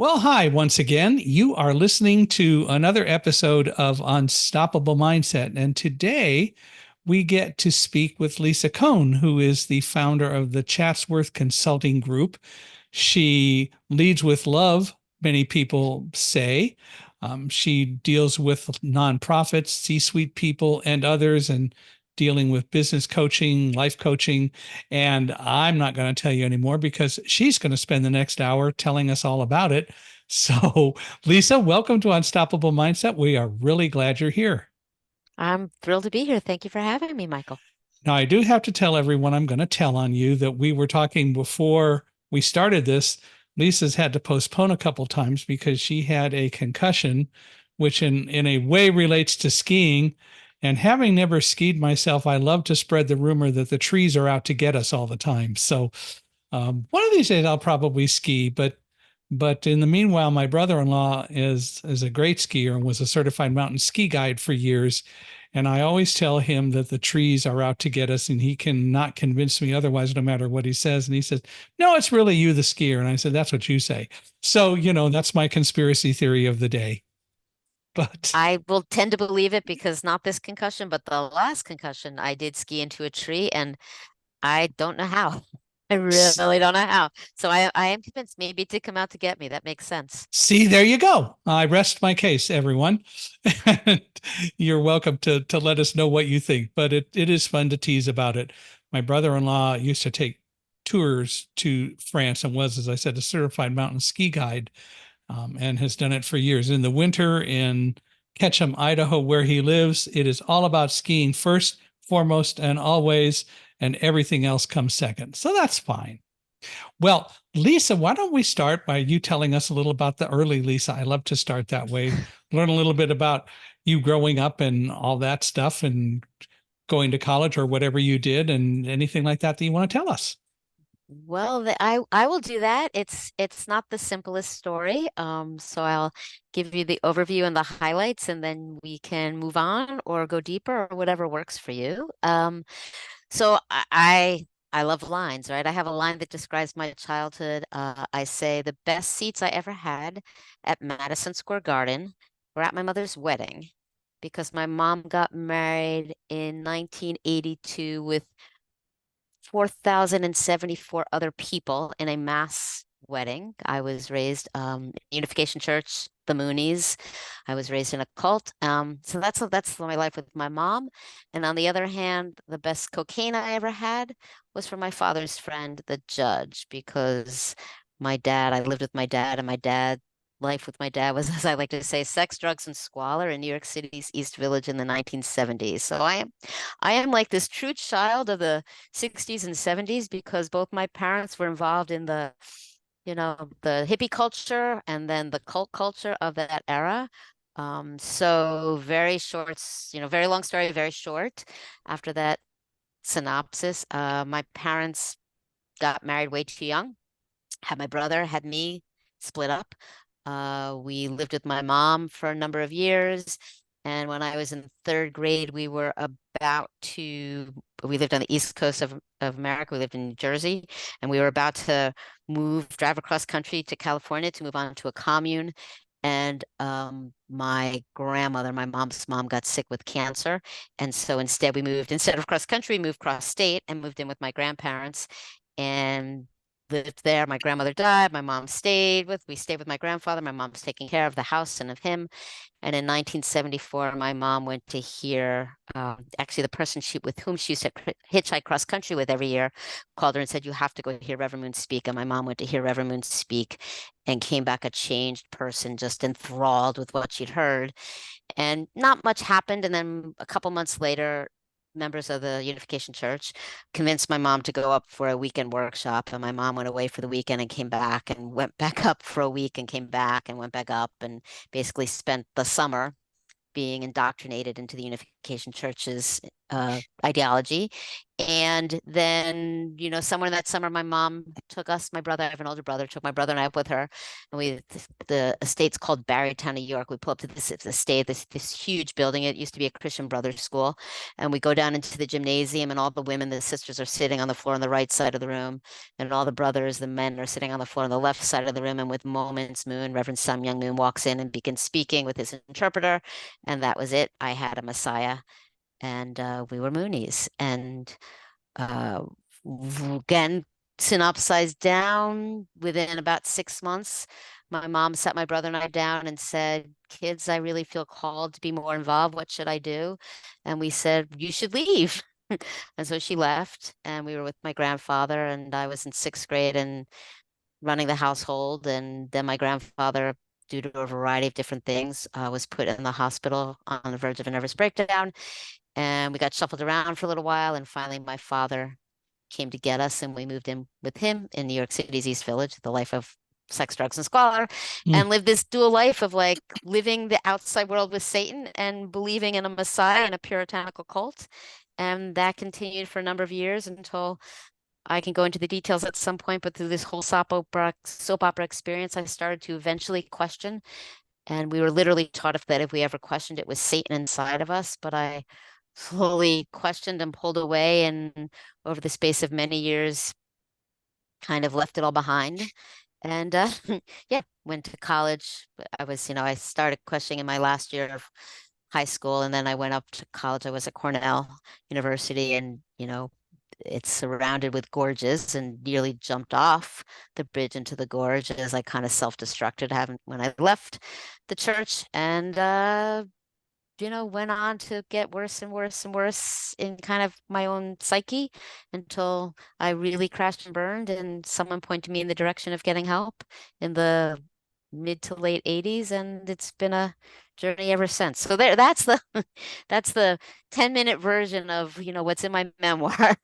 Well, hi, once again. You are listening to another episode of Unstoppable Mindset. And today we get to speak with Lisa Kohn, who is the founder of the Chatsworth Consulting Group. She leads with love, many people say. She deals with nonprofits, C-suite people, and others, and dealing with business coaching, life coaching. And I'm not going to tell you anymore because she's going to spend the next hour telling us all about it. So, Lisa, welcome to Unstoppable Mindset. We are really glad you're here. I'm thrilled to be here. Thank you for having me, Michael. Now, I do have to tell everyone I'm going to tell on you that we were talking before we started this. Lisa's had to postpone a couple times because she had a concussion, which in a way relates to skiing. And having never skied myself, I love to spread the rumor that the trees are out to get us all the time. So one of these days I'll probably ski, but in the meanwhile, my brother-in-law is a great skier and was a certified mountain ski guide for years. And I always tell him that the trees are out to get us, and he cannot convince me otherwise, no matter what he says. And he says, "No, it's really you, the skier." And I said, "That's what you say." So, that's my conspiracy theory of the day. But I will tend to believe it because not this concussion, but the last concussion, I did ski into a tree and I don't know how. I really don't know how. So I am convinced maybe it did come out to get me. That makes sense. see, there you go. I rest my case, everyone. And you're welcome to let us know what you think, but it is fun to tease about it. My brother-in-law used to take tours to France and was, as I said, a certified mountain ski guide, and has done it for years. In the winter in Ketchum, Idaho, where he lives, it is all about skiing first, foremost, and always, and everything else comes second. So that's fine. Well, Lisa, why don't we start by you telling us a little about the early Lisa? I love to start that way. Learn a little bit about you growing up and all that stuff and going to college or whatever you did and anything like that that you want to tell us. Well, I will do that. It's not the simplest story. So I'll give you the overview and the highlights, and then we can move on or go deeper or whatever works for you. So I love lines, right? I have a line that describes my childhood. I say the best seats I ever had at Madison Square Garden were at my mother's wedding because my mom got married in 1982 with 4,074 other people in a mass wedding. I was raised Unification Church, the Moonies. I was raised in a cult. So that's my life with my mom. And on the other hand, the best cocaine I ever had was from my father's friend, the judge, because I lived with my dad, and my dad life with my dad was, as I like to say, sex, drugs, and squalor in New York City's East Village in the 1970s. So I am like this true child of the 60s and 70s because both my parents were involved in the hippie culture and then the cult culture of that era. So very short, very long story, very short. After that synopsis, my parents got married way too young, had my brother, had me, split up. We lived with my mom for a number of years. And when I was in third grade, we lived on the East Coast of America. We lived in New Jersey, and we were about to drive across country to California to move on to a commune. And my grandmother, my mom's mom, got sick with cancer. And so instead of cross country, we moved cross state and moved in with my grandparents. And lived there. My grandmother died. We stayed with my grandfather. My mom's taking care of the house and of him. And in 1974, my mom went to hear, actually the person with whom she used to hitchhike cross country with every year called her and said, "You have to go hear Reverend Moon speak." And my mom went to hear Reverend Moon speak and came back a changed person, just enthralled with what she'd heard. And not much happened. And then a couple months later, members of the Unification Church convinced my mom to go up for a weekend workshop. And my mom went away for the weekend and came back and went back up for a week and came back and went back up and basically spent the summer being indoctrinated into the Unification Church's ideology. And then, somewhere that summer, my mom took us, my brother, I have an older brother, took my brother and I up with her. And the estate's called Barrytown, New York. We pull up to this estate, this huge building. It used to be a Christian Brothers school. And we go down into the gymnasium, and all the women, the sisters, are sitting on the floor on the right side of the room. And all the brothers, the men, are sitting on the floor on the left side of the room. And with moments, Reverend Sam Young Moon walks in and begins speaking with his interpreter. And that was it. I had a Messiah, and we were Moonies. And uh, again, synopsized down, within about 6 months, my mom sat my brother and I down and said, "Kids, I really feel called to be more involved. What should I do?" And we said, "You should leave." And so she left, and we were with my grandfather, and I was in sixth grade and running the household. And then my grandfather, due to a variety of different things, was put in the hospital on the verge of a nervous breakdown. And we got shuffled around for a little while. And finally, my father came to get us, and we moved in with him in New York City's East Village, the life of sex, drugs, and squalor, Mm. and lived this dual life of like living the outside world with Satan and believing in a Messiah and a puritanical cult. And that continued for a number of years until, I can go into the details at some point, but through this whole soap opera experience, I started to eventually question. And we were literally taught that if we ever questioned, it was Satan inside of us. But I slowly questioned and pulled away, and over the space of many years, kind of left it all behind. And yeah, went to college. I started questioning in my last year of high school, and then I went up to college. I was at Cornell University, and it's surrounded with gorges, and nearly jumped off the bridge into the gorge as I kind of self-destructed when I left the church. And went on to get worse and worse and worse in kind of my own psyche, until I really crashed and burned, and someone pointed me in the direction of getting help in the mid to late 80s, and it's been a journey ever since. So that's the that's the 10-minute version of, what's in my memoir.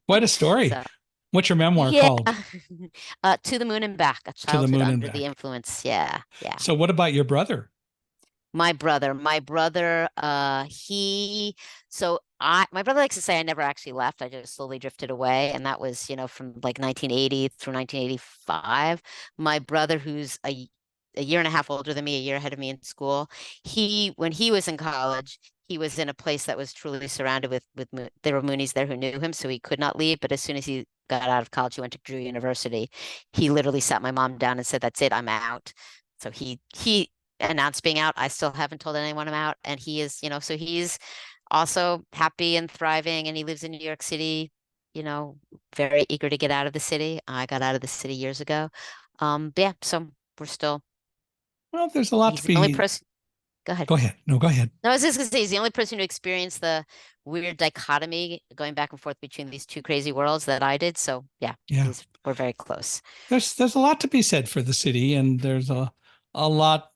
Quite a story. So What's your memoir yeah. called? To the Moon and Back, a To the childhood Moon and under the Back. influence. Yeah, yeah. So what about your brother? My brother, my brother likes to say I never actually left. I just slowly drifted away. And that was, from like 1980 through 1985. My brother, who's a year and a half older than me, a year ahead of me in school, when he was in college, he was in a place that was truly surrounded there were Moonies there who knew him, so he could not leave. But as soon as he got out of college, he went to Drew University. He literally sat my mom down and said, "That's it, I'm out." So he announced being out. I still haven't told anyone I'm out. And he is, so he's also happy and thriving, and he lives in New York City, very eager to get out of the city. I got out of the city years ago. But yeah, so we're still, Well, there's a lot to he's the only be. person. Go ahead. Go ahead. No, go ahead. No, I was just gonna say he's the only person who experienced the weird dichotomy going back and forth between these two crazy worlds that I did. So yeah, Yeah. we're very close. There's a lot to be said for the city, and there's a lot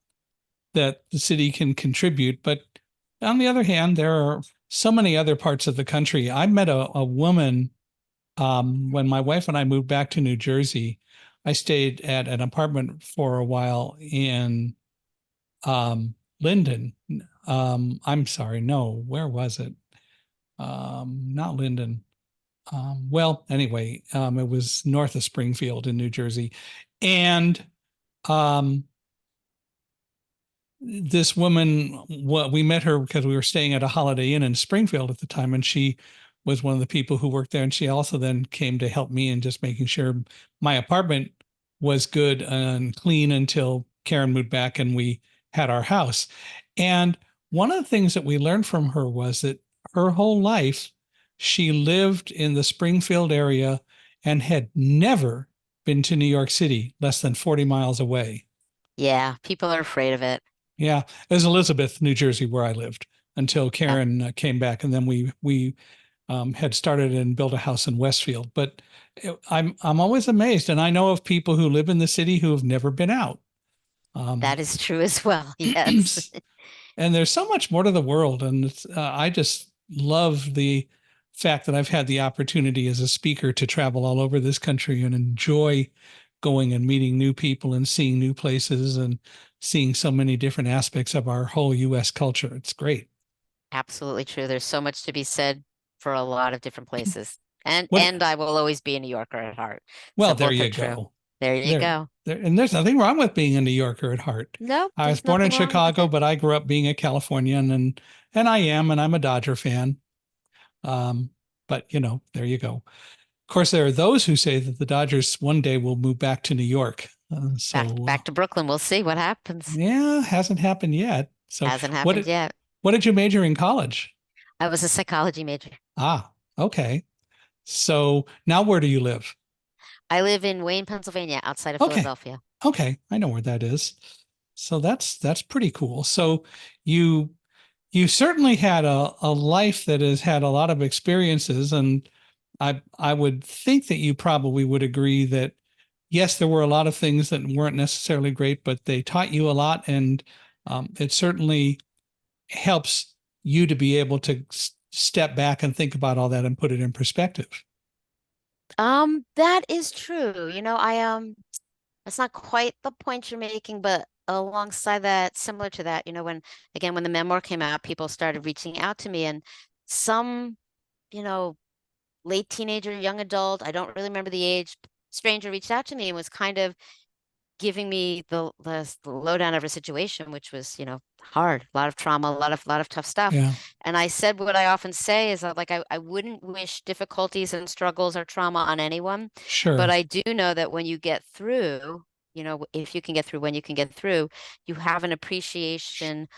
that the city can contribute. But on the other hand, there are so many other parts of the country. I met a woman when my wife and I moved back to New Jersey. I stayed at an apartment for a while in Linden. I'm sorry, no, where was it? Not Linden. Well, anyway, it was north of Springfield in New Jersey. And um, this woman, we met her because we were staying at a Holiday Inn in Springfield at the time, and she was one of the people who worked there. And she also then came to help me in just making sure my apartment was good and clean until Karen moved back and we had our house. And one of the things that we learned from her was that her whole life, she lived in the Springfield area and had never been to New York City, less than 40 miles away. Yeah, people are afraid of it. Yeah, it was Elizabeth, New Jersey, where I lived until Yeah, Karen came back, and then we had started and built a house in Westfield. But I'm always amazed, and I know of people who live in the city who have never been out. Um, that is true as well. Yes. and there's so much more to the world, and I just love the fact that I've had the opportunity as a speaker to travel all over this country and enjoy going and meeting new people and seeing new places and seeing so many different aspects of our whole U.S. culture. It's great. Absolutely true. There's so much to be said for a lot of different places. What? And I will always be a New Yorker at heart. Well, So there both are you true. go. There you There, go. and there's nothing wrong with being a New Yorker at heart. Nope, I was there's born in nothing wrong with Chicago, it. but I grew up being a Californian, and I'm a Dodger fan. Um, but there you go. Of course, there are those who say that the Dodgers one day will move back to New York. Back to Brooklyn. We'll see what happens. Yeah, hasn't happened yet. So Hasn't what happened did yet. what did you major in college? I was a psychology major. Ah, okay. So now where do you live? I live in Wayne, Pennsylvania, outside of Okay. Philadelphia. Okay, I know where that is. So that's pretty cool. So you you certainly had a life that has had a lot of experiences, and I would think that you probably would agree that yes, there were a lot of things that weren't necessarily great, but they taught you a lot, and it certainly helps you to be able to step back and think about all that and put it in perspective. That is true. That's not quite the point you're making, but alongside that, similar to that, when again when the memoir came out, people started reaching out to me and some, you know, late teenager, young adult, I don't really remember the age, stranger reached out to me and was kind of giving me the lowdown of her situation, which was, hard, a lot of trauma, a lot of tough stuff. Yeah, And I said what I often say is that, like, I wouldn't wish difficulties and struggles or trauma on anyone, but sure. I do know that when you get through, if you can get through when you can get through, you have an appreciation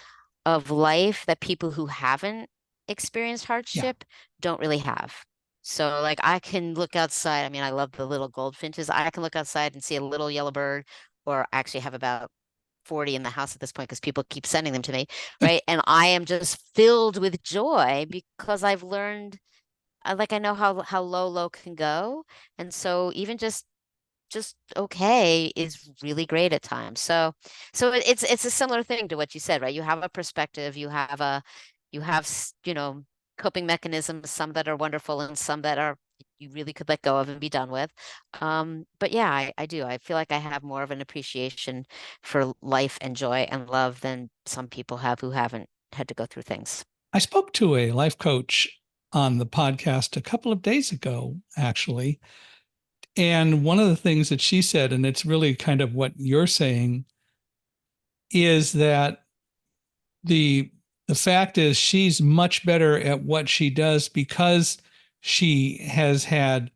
of life that people who haven't experienced Yeah. hardship don't really have. So, like, I can look outside. I mean, I love the little goldfinches. I can look outside and see a little yellow bird, or actually have about 40 in the house at this point because people keep sending them to me, right? And I am just filled with joy because I've learned, like, I know how low can go. And so even just okay is really great at times. It's a similar thing to what you said, right? You have a perspective, you have coping mechanisms, some that are wonderful and some that are you really could let go of and be done with. But yeah, I do. I feel like I have more of an appreciation for life and joy and love than some people have who haven't had to go through things. I spoke to a life coach on the podcast a couple of days ago, actually. And one of the things that she said, and it's really kind of what you're saying, is that the the fact is she's much better at what she does because she has had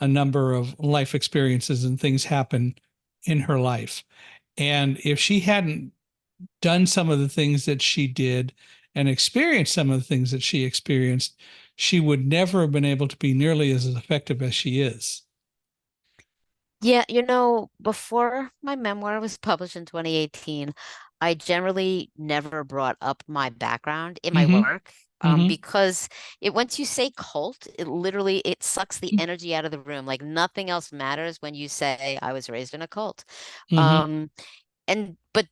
a number of life experiences and things happen in her life. And if she hadn't done some of the things that she did and experienced some of the things that she experienced, she would never have been able to be nearly as effective as she is. Yeah, before my memoir was published in 2018, I generally never brought up my background in my Mm-hmm. work, Mm-hmm. because once you say cult, it sucks the energy out of the room. Like nothing else matters when you say I was raised in a cult. Mm-hmm. Um, but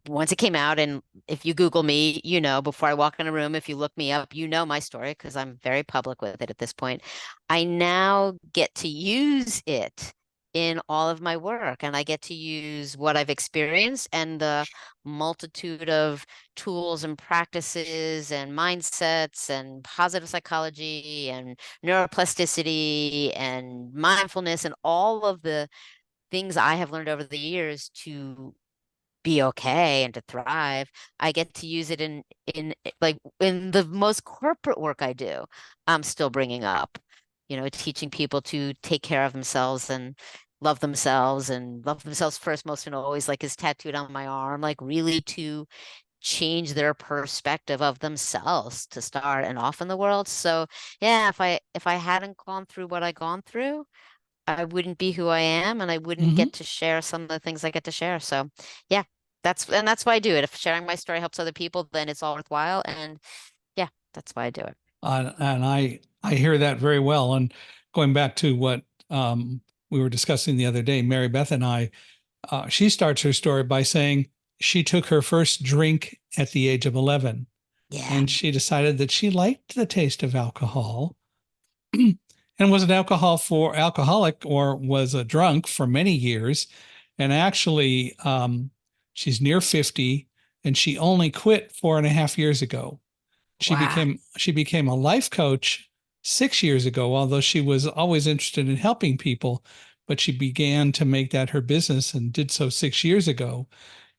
once it came out, and if you Google me, before I walk in a room, if you look me up, my story because I'm very public with it at this point. I now get to use it in all of my work, and I get to use what I've experienced and the multitude of tools and practices and mindsets and positive psychology and neuroplasticity and mindfulness and all of the things I have learned over the years to be okay and to thrive. I get to use it like in the most corporate work I do. I'm still bringing up, teaching people to take care of themselves and love themselves first, most and always, like is tattooed on my arm, like really to change their perspective of themselves to start and off in the world. So yeah, if I hadn't gone through what I gone through, I wouldn't be who I am and I wouldn't Mm-hmm. get to share some of the things I get to share. So yeah, that's why I do it. If sharing my story helps other people, then it's all worthwhile. And yeah, that's why I do it. And I hear that very well. And going back to what we were discussing the other day, Mary Beth and I, she starts her story by saying she took her first drink at the age of 11, Yeah. and she decided that she liked the taste of alcohol and was an alcoholic or was a drunk for many years. And actually, she's near 50, and she only quit 4.5 years ago. She Wow. became she became a life coach 6 years ago, although she was always interested in helping people, but she began to make that her business and did so 6 years ago.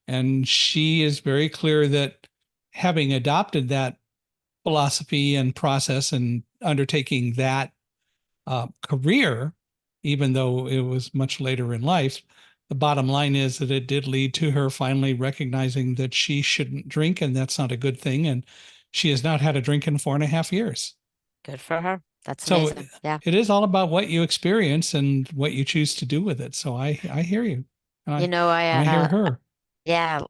And she is very clear that having adopted that philosophy and process and undertaking that career, even though it was much later in life, the bottom line is that it did lead to her finally recognizing that she shouldn't drink and that's not a good thing. And she has not had a drink in 4.5 years. Good for her. That's So amazing. Yeah. it is all about what you experience and what you choose to do with it. So I hear you. And You know, I hear her. yeah,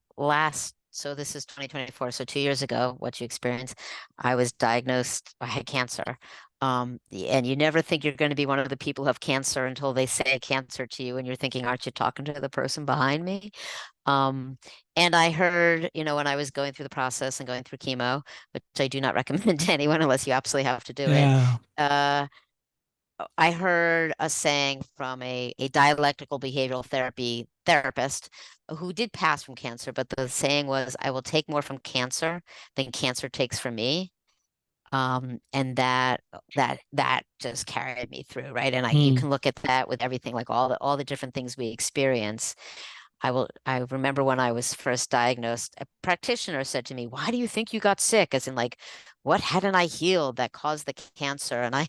so this is 2024. So 2 years ago, what you experienced, I was diagnosed, I had cancer. And you never think you're going to be one of the people who have cancer until they say cancer to you, and you're thinking, aren't you talking to the person behind me? Um, and I heard, when I was going through the process and going through chemo, which I do not recommend to anyone unless you absolutely have to do it. Yeah. I heard a saying from a dialectical behavioral therapy therapist who did pass from cancer, but the saying was, I will take more from cancer than cancer takes from me. And that just carried me through, right? And you Hmm. can look at that with everything, like all the different things we experience. I remember when I was first diagnosed, a practitioner said to me, "Why do you think you got sick?" As in, like, what hadn't I healed that caused the cancer? And I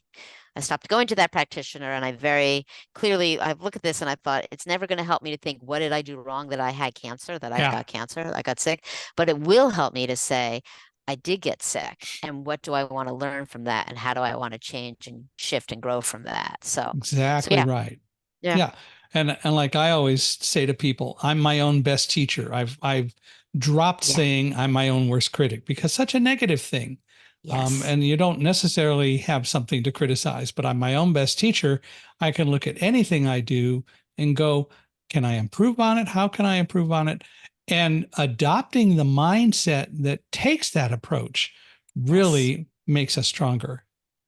stopped going to that practitioner, and I very clearly, I've looked at this and I thought, it's never going to help me to think, what did I do wrong that I had cancer, that I Yeah. got cancer, I got sick? But it will help me to say, I did get sick, and what do I want to learn from that? And how do I want to change and shift and grow from that? So Exactly yeah, right. yeah, Yeah. And like I always say to people, I'm my own best teacher. I've dropped yeah, saying I'm my own worst critic because such a negative thing. yes, And you don't necessarily have something to criticize, but I'm my own best teacher. I can look at anything I do and go, can I improve on it? How can I improve on it? And adopting the mindset that takes that approach yes. really makes us stronger.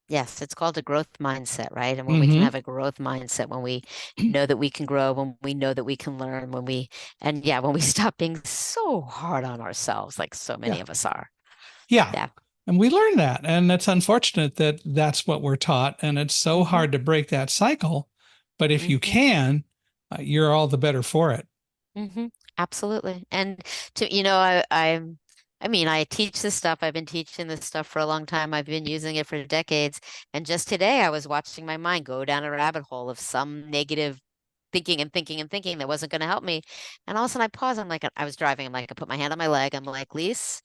Yes, it's called a growth mindset, right? And when we can Hmm. have a growth mindset, when we know that we can grow, when we know that we can learn, and yeah, when we stop being so hard on ourselves, like so many Yeah. of us are. Yeah. Yeah. And we learn that. And it's unfortunate that that's what we're taught. And it's so Hmm. hard to break that cycle. But if you Hmm. can, you're all the better for it. Hmm. Absolutely. And I mean, I teach this stuff. I've been teaching this stuff for a long time. I've been using it for decades. And just today, I was watching my mind go down a rabbit hole of some negative thinking and thinking and thinking that wasn't going to help me. And all of a sudden I pause. I'm like, I was driving. I'm like, I put my hand on my leg. I'm like, Lise,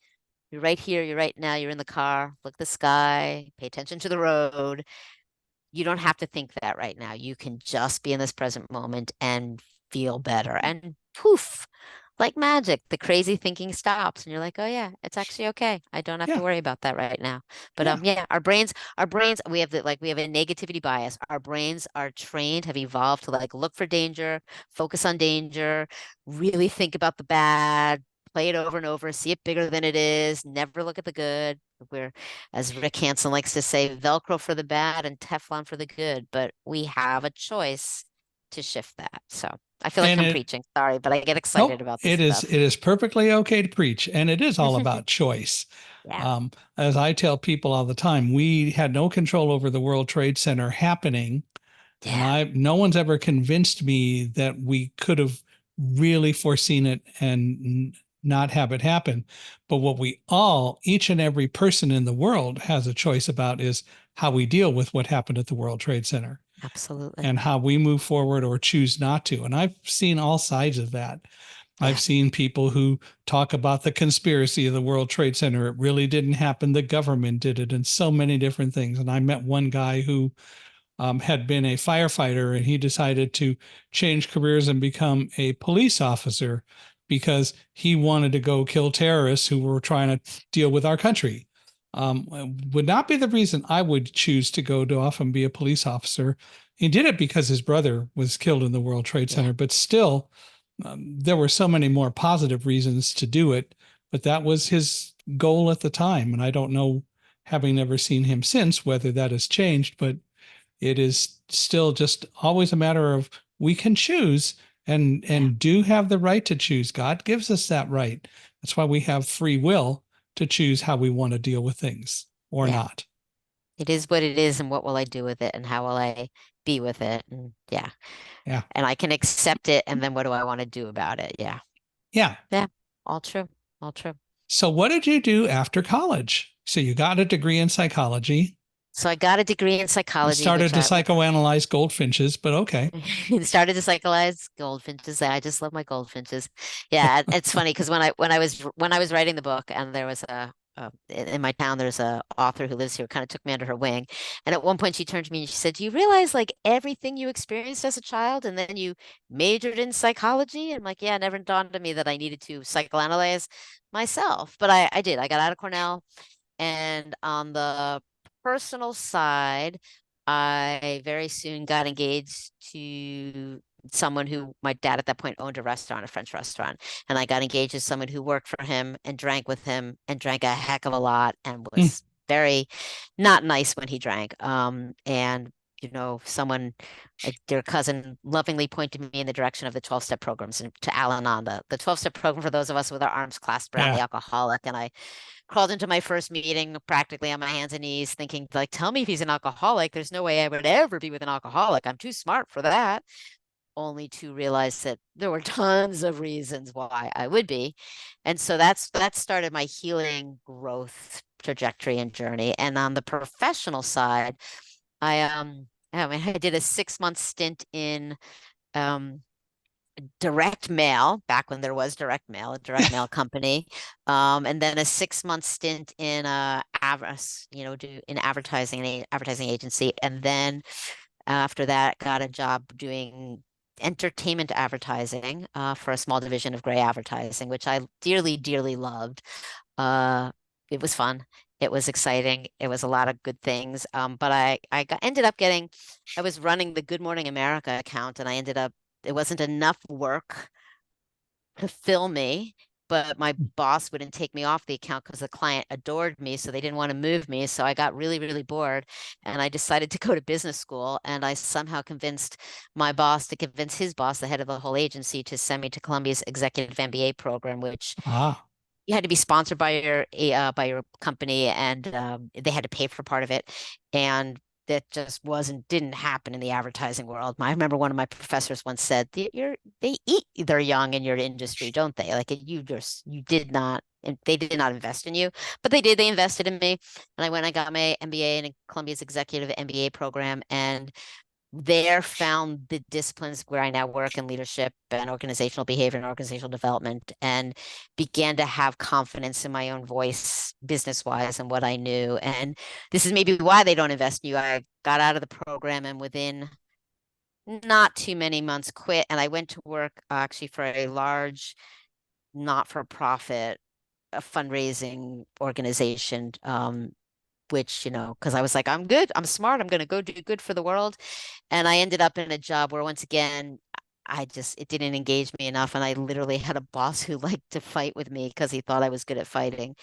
you're right here. You're right now. You're in the car. Look at the sky. Pay attention to the road. You don't have to think that right now. You can just be in this present moment and feel better. And poof, like magic, the crazy thinking stops, and you're like, oh yeah, it's actually okay. I don't have to Yeah. worry about that right now. But Yeah. yeah, our brains, we have a negativity bias. Our brains are trained, have evolved to like look for danger, focus on danger, really think about the bad, play it over and over, see it bigger than it is, never look at the good. We're, as Rick Hansen likes to say, Velcro for the bad and Teflon for the good. But we have a choice to shift that. So I feel like And I'm it, preaching. Sorry, but I get excited nope, about this it stuff. is perfectly okay to preach. And it is all about choice. Yeah. As I tell people all the time, we had no control over the World Trade Center happening. And Yeah. no one's ever convinced me that we could have really foreseen it and not have it happen. But what each and every person in the world has a choice about is how we deal with what happened at the World Trade Center Absolutely. and how we move forward or choose not to. And I've seen all sides of that. I've Yeah. seen people who talk about the conspiracy of the World Trade Center. It really didn't happen. The government did it, and so many different things. And I met one guy who had been a firefighter and he decided to change careers and become a police officer because he wanted to go kill terrorists who were trying to deal with our country. Would not be the reason I would choose to go to off and be a police officer. He did it because his brother was killed in the World Trade Yeah. Center, but still, there were so many more positive reasons to do it. But that was his goal at the time. And I don't know, having never seen him since, whether that has changed, but it is still just always a matter of we can choose Yeah. and do have the right to choose. God gives us that right. That's why we have free will to choose how we want to deal with things or Yeah. not. It is what it is, and what will I do with it, and how will I be with it? And yeah, Yeah. and I can accept it, and then what do I want to do about it? Yeah. Yeah. Yeah. All true. All true. So what did you do after college? So you got a degree in psychology, So I got a degree in psychology, started which to I psychoanalyze goldfinches, but okay. started to psychologize goldfinches. I just love my goldfinches. Yeah, it's funny because when I was writing the book, and there was in my town, there's a author who lives here, kind of took me under her wing. And at one point she turned to me and she said, "Do you realize like everything you experienced as a child and then you majored in psychology?" I'm like, "Yeah, it never dawned on me that I needed to psychoanalyze myself." But I did. I got out of Cornell, and on the personal side, I very soon got engaged to someone who my dad at that point owned a restaurant, a French restaurant. And I got engaged to someone who worked for him and drank with him and drank a heck of a lot and Hmm. was very not nice when he drank. And someone, a dear cousin, lovingly pointed me in the direction of the 12-step programs and to Al-Anon, the 12-step program for those of us with our arms clasped around Yeah. the alcoholic. And I crawled into my first meeting practically on my hands and knees, thinking, like, tell me if he's an alcoholic. There's no way I would ever be with an alcoholic. I'm too smart for that. Only to realize that there were tons of reasons why I would be. And so that started my healing growth trajectory and journey. And on the professional side, I did a 6-month stint in um direct mail back when there was direct mail, a direct mail company, and then a 6-month stint in in advertising, an advertising agency, and then after that, got a job doing entertainment advertising for a small division of Gray Advertising, which I dearly, dearly loved. Uh, it was fun. It was exciting. It was a lot of good things. But ended up getting, I was running the Good Morning America account, and I ended up, it wasn't enough work to fill me, but my boss wouldn't take me off the account because the client adored me, so they didn't want to move me. So I got really, really bored, and I decided to go to business school. And I somehow convinced my boss to convince his boss, the head of the whole agency, to send me to Columbia's executive MBA program, which Ah. you had to be sponsored by your company, and they had to pay for part of it. And that just didn't happen in the advertising world. I remember one of my professors once said, they eat their young in your industry, don't they? Like you did not, and they did not invest in you, but they did. They invested in me, and I went. I got my MBA in Columbia's executive MBA program, and there found the disciplines where I now work in leadership and organizational behavior and organizational development, and began to have confidence in my own voice business wise and what I knew. And this is maybe why they don't invest in you. I got out of the program and within not too many months quit, and I went to work actually for a large not-for-profit fundraising organization, which, because I was like, I'm good, I'm smart, I'm going to go do good for the world. And I ended up in a job where once again, it didn't engage me enough. And I literally had a boss who liked to fight with me because he thought I was good at fighting.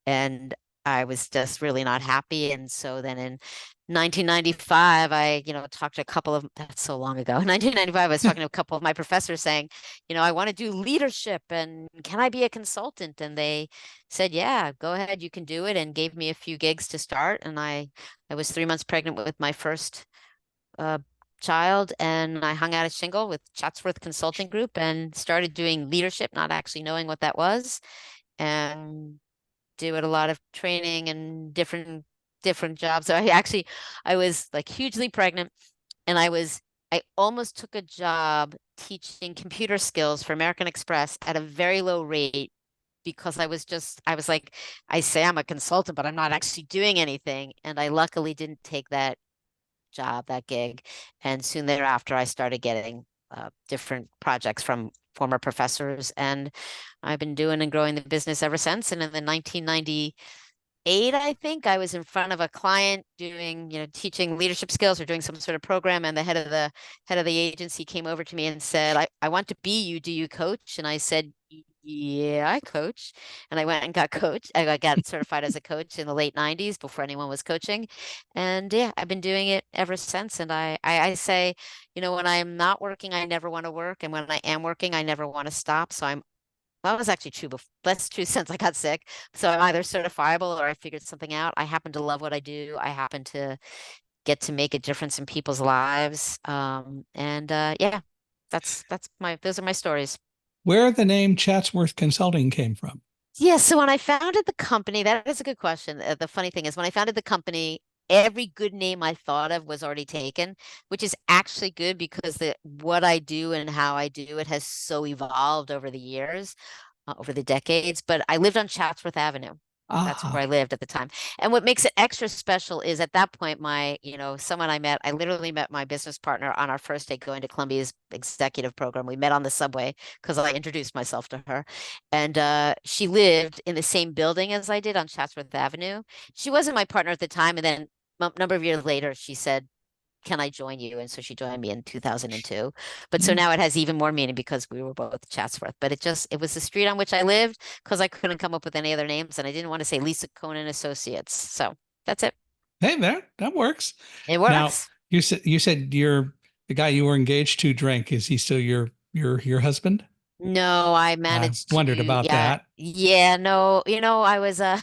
And I was just really not happy. And so then in 1995, I, talked to a couple of, that's so long ago. In 1995, I was talking to a couple of my professors saying, I want to do leadership and can I be a consultant? And they said, yeah, go ahead, you can do it. And gave me a few gigs to start. And I was 3 months pregnant with my first uh, child, and I hung out a shingle with Chatsworth Consulting Group and started doing leadership, not actually knowing what that was, and doing a lot of training and different jobs. So I was like hugely pregnant, and I almost took a job teaching computer skills for American Express at a very low rate because I was like, I say I'm a consultant, but I'm not actually doing anything. And I luckily didn't take that job, that gig. And soon thereafter, I started getting different projects from former professors. And I've been doing and growing the business ever since. And in the 1998, I think I was in front of a client doing, teaching leadership skills or doing some sort of program. And the head of the agency came over to me and said, I want to be you. Do you coach? And I said, yeah, I coach. And I went and got coach. I got certified as a coach in the late 90s before anyone was coaching. And yeah, I've been doing it ever since. And I say, when I'm not working, I never want to work. And when I am working, I never want to stop. So I'm that was actually true before. That's true since I got sick. So I'm either certifiable or I figured something out. I happen to love what I do. I happen to get to make a difference in people's lives. And yeah, that's my those are my stories. Where the name Chatsworth Consulting came from? Yeah, so when I founded the company, that is a good question. The funny thing is, when I founded the company, every good name I thought of was already taken, which is actually good because the what I do and how I do it has so evolved over the years, over the decades. But I lived on Chatsworth Avenue. That's where I Ah, lived at the time. And what makes it extra special is at that point, someone I literally met my business partner on our first day going to Columbia's executive program. We met on the subway because I introduced myself to her. And she lived in the same building as I did on Chatsworth Avenue. She wasn't my partner at the time. And then a number of years later, she said, can I join you? And so she joined me in 2002. But so mm. now it has even more meaning because we were both Chatsworth. But it was the street on which I lived because I couldn't come up with any other names and I didn't want to say Lisa Kohn and Associates. So that's it. Hey, there, that works. It Now, works. you said the guy you were engaged to drank. Is he still your husband? No, I I managed wondered to, about yeah, that. yeah, no, I was, I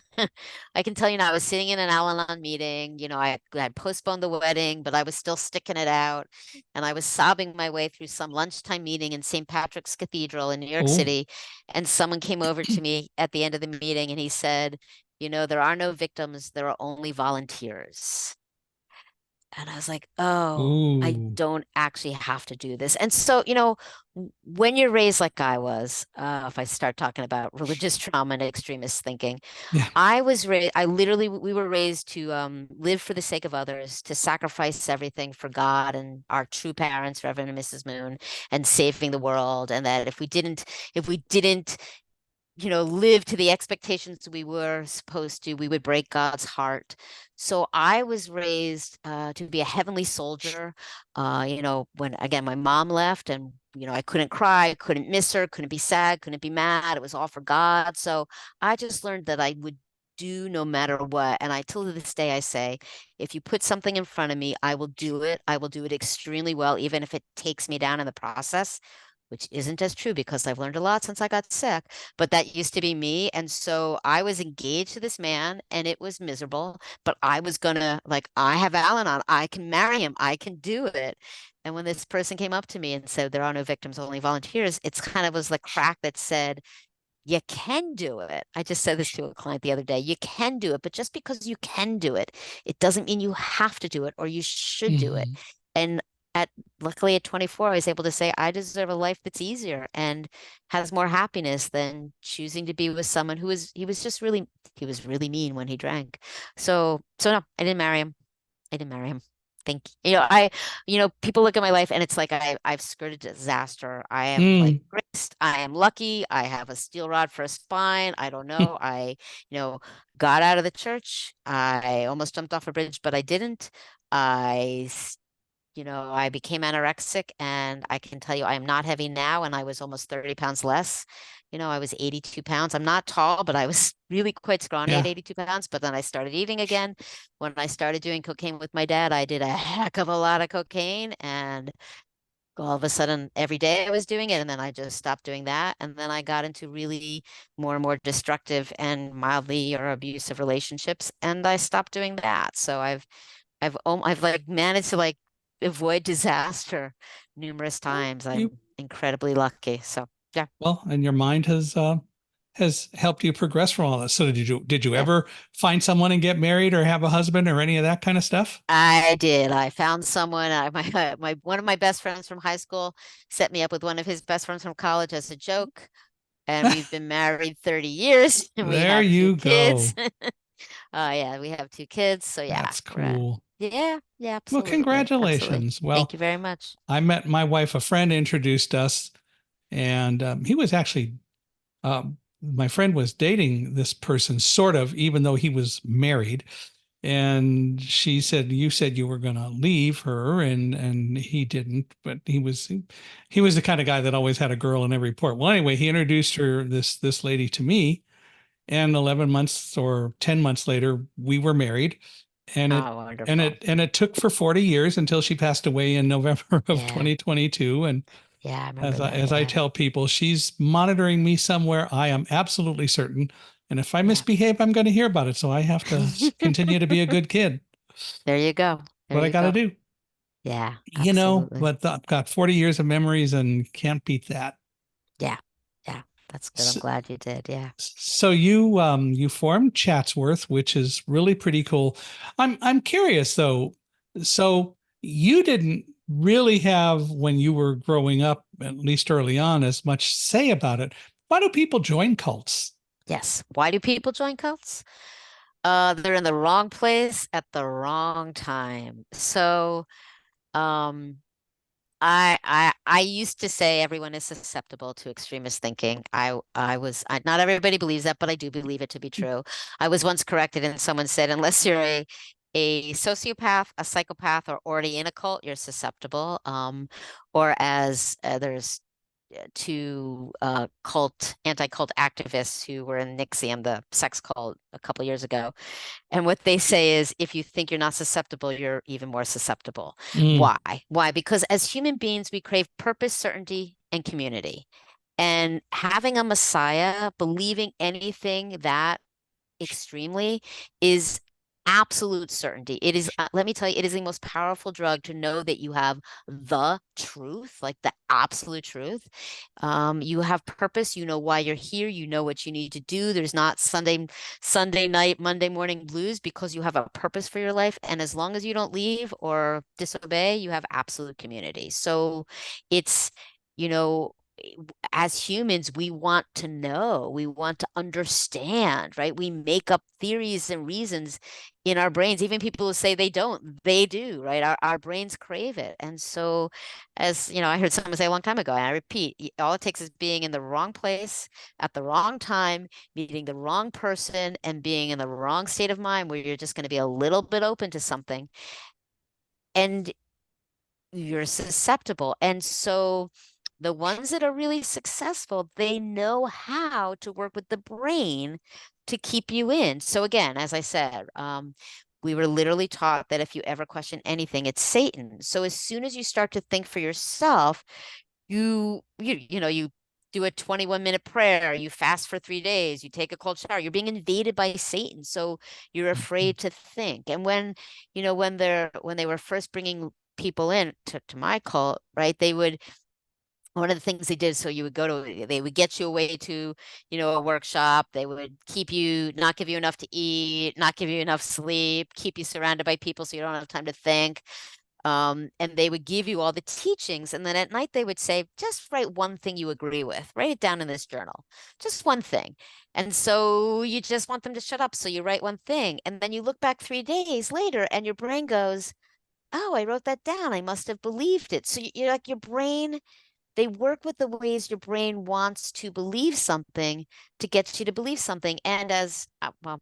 can tell you now, I was sitting in an Al-Anon meeting, I had postponed the wedding, but I was still sticking it out. And I was sobbing my way through some lunchtime meeting in St. Patrick's Cathedral in New York Oh, City. And someone came over to me at the end of the meeting and he said, there are no victims, there are only volunteers. And I was like, oh, I ooh, don't actually have to do this. And so, when you're raised like I was, if I start talking about religious trauma and extremist thinking, yeah. we were raised to live for the sake of others, to sacrifice everything for God and our true parents, Reverend and Mrs. Moon, and saving the world. And that if we didn't live to the expectations we were supposed to, we would break God's heart. So I was raised to be a heavenly soldier. When again my mom left and I couldn't cry, couldn't miss her, couldn't be sad, couldn't be mad. It was all for God. So I just learned that I would do no matter what. And I till to this day I say, if you put something in front of me, I will do it. I will do it extremely well, even if it takes me down in the process, which isn't as true because I've learned a lot since I got sick, but that used to be me. And so I was engaged to this man and it was miserable, but I was gonna, like, I have Alan on, I can marry him, I can do it. And when this person came up to me and said, there are no victims, only volunteers, it's kind of was the crack that said, you can do it. I just said this to a client the other day. You can do it, but just because you can do it, it doesn't mean you have to do it or you should do it. Mhm. And at luckily at 24, I was able to say I deserve a life that's easier and has more happiness than choosing to be with someone he was really mean when he drank. So no, I didn't marry him. I didn't marry him. Thank you. People look at my life and it's like I've skirted disaster. I am like Mm. graced. I am lucky. I have a steel rod for a spine. I don't know. You know, got out of the church. I almost jumped off a bridge, but I didn't. I, I became anorexic and I can tell you I am not heavy now and I was almost 30 pounds less. I was 82 pounds. I'm not tall, but I was really quite scrawny at Yeah. 82 pounds. But then I started eating again. When I started doing cocaine with my dad, I did a heck of a lot of cocaine. And all of a sudden, every day I was doing it. And then I just stopped doing that. And then I got into really more and more destructive and mildly or abusive relationships. And I stopped doing that. So I've like managed to like avoid disaster numerous Well, times. I'm incredibly lucky. So yeah, and your mind has helped you progress from all this. So did you yeah. ever find someone and get married or have a husband or any of that kind of stuff? I did. I found someone. My one of my best friends from high school set me up with one of his best friends from college as a joke, and we've been married 30 years, and we There have two you kids. go. Yeah, we have two kids. So yeah, That's cool. yeah, Well, absolutely, absolutely. congratulations. Thank Well, you very much. I met my wife, a friend introduced us, and he was actually, my friend was dating this person, sort of, even though he was married. And she said, "You said you were going to leave her," and he didn't. But he was the kind of guy that always had a girl in every port. Well, anyway, he introduced this lady to me, and 11 months or 10 months later, we were married, and it Oh, and wonderful. it and it took for 40 years until she passed away in November of Yeah. 2022. And Yeah, I remember that. As I Yeah. tell people, she's monitoring me somewhere. I am absolutely certain. And if I Yeah. misbehave, I'm going to hear about it. So I have to continue to be a good kid. There you go. There What I you got to go. do, Yeah, absolutely. but I've got 40 years of memories and can't beat that. Yeah. Yeah. That's good. I'm So, glad you did. Yeah. so you formed Chatsworth, which is really pretty cool. I'm curious though. So you didn't really have, when you were growing up, at least early on, as much say about it. Why do people join cults? Yes. Why do people join cults? They're in the wrong place at the wrong time. So, um, I used to say everyone is susceptible to extremist thinking. Not everybody believes that, but I do believe it to be true. I was once corrected and someone said, unless you're a sociopath, a psychopath, or already in a cult, you're susceptible. Or as there's two anti-cult activists who were in Nixium, the sex cult, a couple years ago. And what they say is if you think you're not susceptible, you're even more susceptible. Mm, Why? Why? Because as human beings, we crave purpose, certainty, and community. And having a messiah, believing anything that extremely is absolute certainty. It is, let me tell you, it is the most powerful drug to know that you have the truth, like the absolute truth. You have purpose. You know why you're here. You know what you need to do. There's not Sunday night, Monday morning blues because you have a purpose for your life. And as long as you don't leave or disobey, you have absolute community. So it's, you know, as humans, we want to know, we want to understand, right? We make up theories and reasons in our brains. Even people who say they don't, they do, right? Our brains crave it. And so, as you know, I heard someone say a long time ago, and I repeat, all it takes is being in the wrong place at the wrong time, meeting the wrong person, and being in the wrong state of mind where you're just going to be a little bit open to something. And you're susceptible. And so the ones that are really successful, they know how to work with the brain to keep you in. So again, as I said, we were literally taught that if you ever question anything, it's Satan. So as soon as you start to think for yourself, you do a 21-minute prayer, you fast for 3 days, you take a cold shower, you're being invaded by Satan. So you're afraid to think. And when they were first bringing people in to my cult, right? One of the things they did, so they would get you away to, a workshop. They would not give you enough to eat, not give you enough sleep, keep you surrounded by people so you don't have time to think. And they would give you all the teachings. And then at night they would say, just write one thing you agree with, write it down in this journal, just one thing. And so you just want them to shut up. So you write one thing. And then you look back 3 days later and your brain goes, oh, I wrote that down. I must have believed it. So you're like your brain, they work with the ways your brain wants to believe something to get you to believe something. And well,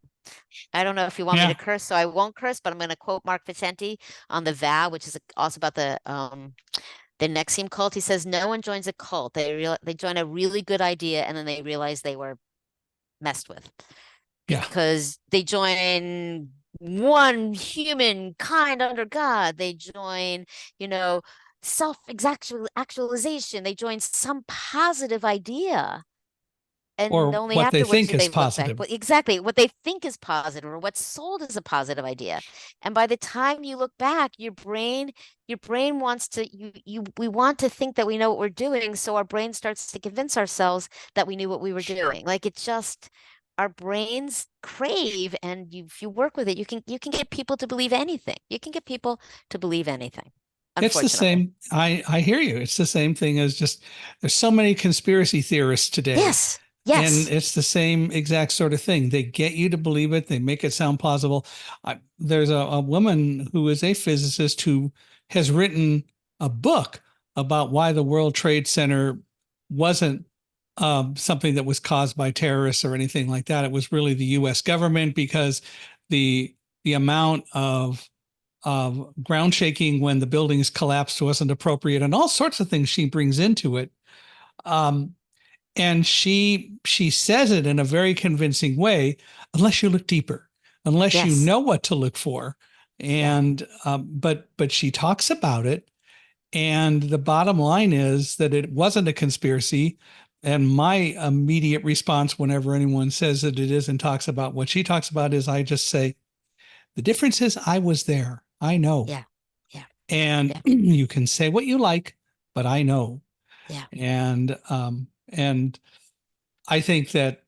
I don't know if you want me to yeah. curse, so I won't curse, but I'm going to quote Mark Vicente on the vow, which is also about the Nexium cult. He says, no one joins a cult. They join a really good idea and then they realize they were messed with Yeah. because they join one human kind under God. They join, you know, self-actualization. They join some positive idea. And Or only what they afterwards think do is they look back. positive. Well, exactly what they think is positive or what's sold as a positive idea. And by the time you look back, your brain wants to we want to think that we know what we're doing. So our brain starts to convince ourselves that we knew what we were doing. Like it's just our brains crave, and if you work with it, you can get people to believe anything. You can get people to believe anything, It's the unfortunately. same. I hear you. It's the same thing as just there's so many conspiracy theorists today. Yes. And Yes. it's the same exact sort of thing. They get you to believe it. They make it sound plausible. There's a woman who is a physicist who has written a book about why the World Trade Center wasn't something that was caused by terrorists or anything like that. It was really the U.S. government because the the amount of ground shaking when the buildings collapsed wasn't appropriate, and all sorts of things she brings into it. Um, and she says it in a very convincing way, unless you look deeper, unless you Yes. know what to look for. Yeah. And but she talks about it, And the bottom line is that it wasn't a conspiracy. And my immediate response whenever anyone says that it is and talks about what she talks about is I just say, the difference is I was there. I know. Yeah. Yeah. And Yeah. you can say what you like, but I know. Yeah. And I think that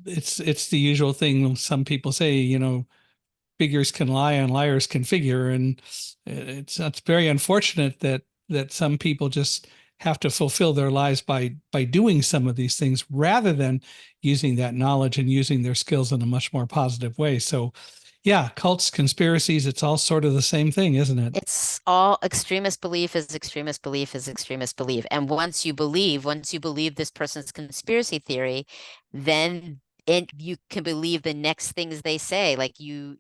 it's the usual thing. Some people say, figures can lie and liars can figure, and it's very unfortunate that some people just have to fulfill their lives by doing some of these things rather than using that knowledge and using their skills in a much more positive way. So yeah, cults, conspiracies, it's all sort of the same thing, isn't it? It's all extremist belief is extremist belief is extremist belief. And once you believe this person's conspiracy theory, then you can believe the next things they say. Like you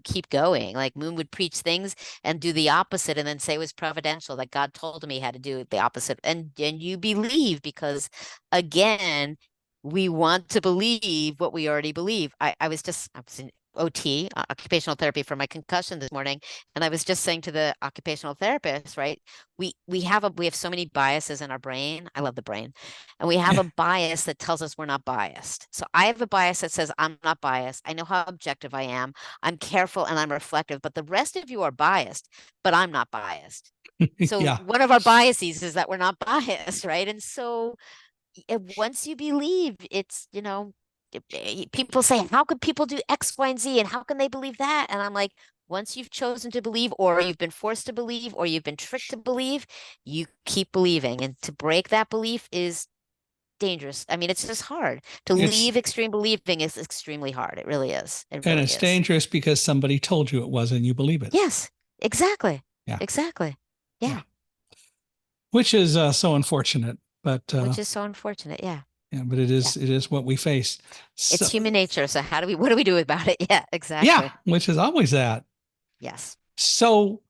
keep going. Like Moon would preach things and do the opposite and then say it was providential, that God told me how to do the opposite. And you believe because again, we want to believe what we already believe. I was in OT, occupational therapy for my concussion this morning. And I was just saying to the occupational therapist, right? We have so many biases in our brain. I love the brain. And we have Yeah. a bias that tells us we're not biased. So I have a bias that says I'm not biased. I know how objective I am. I'm careful and I'm reflective, but the rest of you are biased, but I'm not biased. So Yeah. one of our biases is that we're not biased, right? And so once you believe it's, people say, how could people do X, Y, and Z? And how can they believe that? And I'm like, once you've chosen to believe, or you've been forced to believe, or you've been tricked to believe, you keep believing. And to break that belief is dangerous. I mean, it's just hard. To It's leave extreme believing is extremely hard. It really is. It and really it's is. dangerous because somebody told you it was and you believe it. Yes, exactly. Yeah. Exactly. Yeah. Yeah. Which is so unfortunate, Which is so unfortunate. Yeah. yeah, but Yeah. it is what we face. It's So human nature. So what do we do about it? Yeah, yeah, exactly. which is always that. Yes. So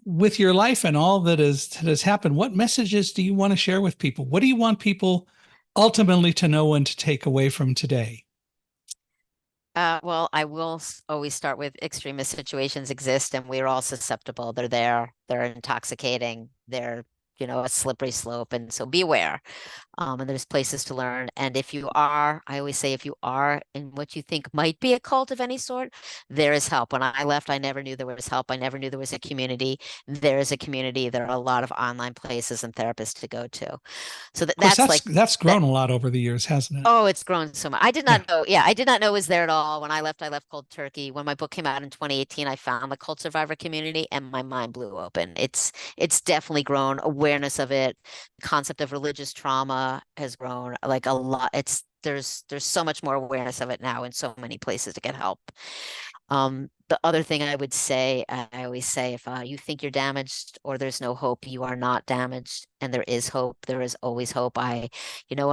with your life and all that has happened, what messages do you want to share with people? What do you want people ultimately to know and to take away from today? Well, I will always start with extremist situations exist and we're all susceptible. They're there, they're intoxicating, they're, a slippery slope. And so be aware. And there's places to learn. And if you are, I always say, if you are in what you think might be a cult of any sort, there is help. When I left, I never knew there was help. I never knew there was a community. There is a community. There are a lot of online places and therapists to go to. So Of course, that's like that's that. grown a lot over the years, hasn't it? Oh, it's grown so much. I did Yeah. not know. Yeah, I did not know it was there at all. When I left cold turkey. When my book came out in 2018, I found the cult survivor community and my mind blew open. It's definitely grown. Awareness of it, the concept of religious trauma has grown like a lot. There's so much more awareness of it now in so many places to get help. The other thing I would say, I always say, if you think you're damaged or there's no hope, you are not damaged, and there is hope. There is always hope. When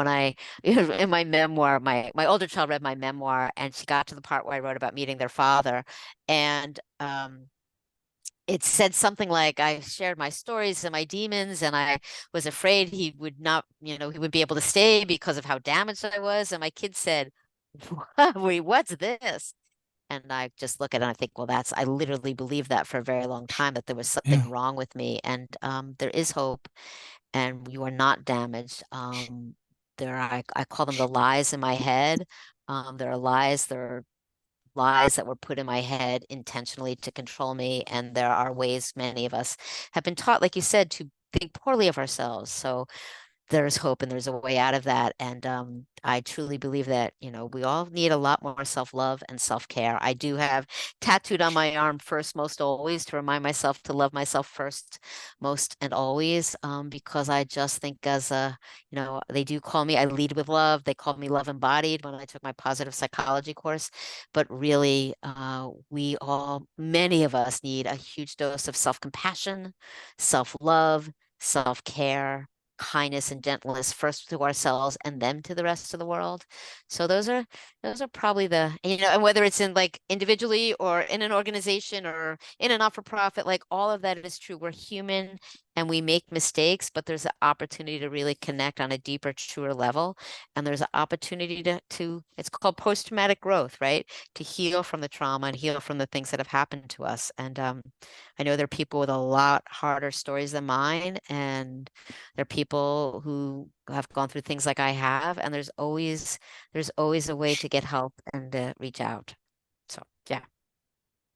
I in my memoir, my older child read my memoir, and she got to the part where I wrote about meeting their father, and it said something like I shared my stories and my demons, and I was afraid he would not, he would be able to stay because of how damaged I was. And my kid said, "Wait, what's this?" And I just look at it and I think, well, I literally believed that for a very long time, that there was something Yeah. wrong with me. And there is hope and you are not damaged. I call them the lies in my head. There are lies that were put in my head intentionally to control me. And there are ways many of us have been taught, like you said, to think poorly of ourselves. So there's hope and there's a way out of that. And I truly believe that, we all need a lot more self-love and self-care. I do have tattooed on my arm first, most always, to remind myself to love myself first, most and always, because I just think they do call me, I lead with love. They called me love embodied when I took my positive psychology course. But really, many of us need a huge dose of self-compassion, self-love, self-care, kindness and gentleness, first to ourselves and then to the rest of the world. So those are probably and whether it's in like individually or in an organization or in a not-for-profit, like all of that is true. We're human and we make mistakes, but there's an opportunity to really connect on a deeper, truer level. And there's an opportunity to it's called post-traumatic growth, right? To heal from the trauma and heal from the things that have happened to us. And I know there are people with a lot harder stories than mine, and there are people who have gone through things like I have, and there's always a way to get help and reach out. So yeah.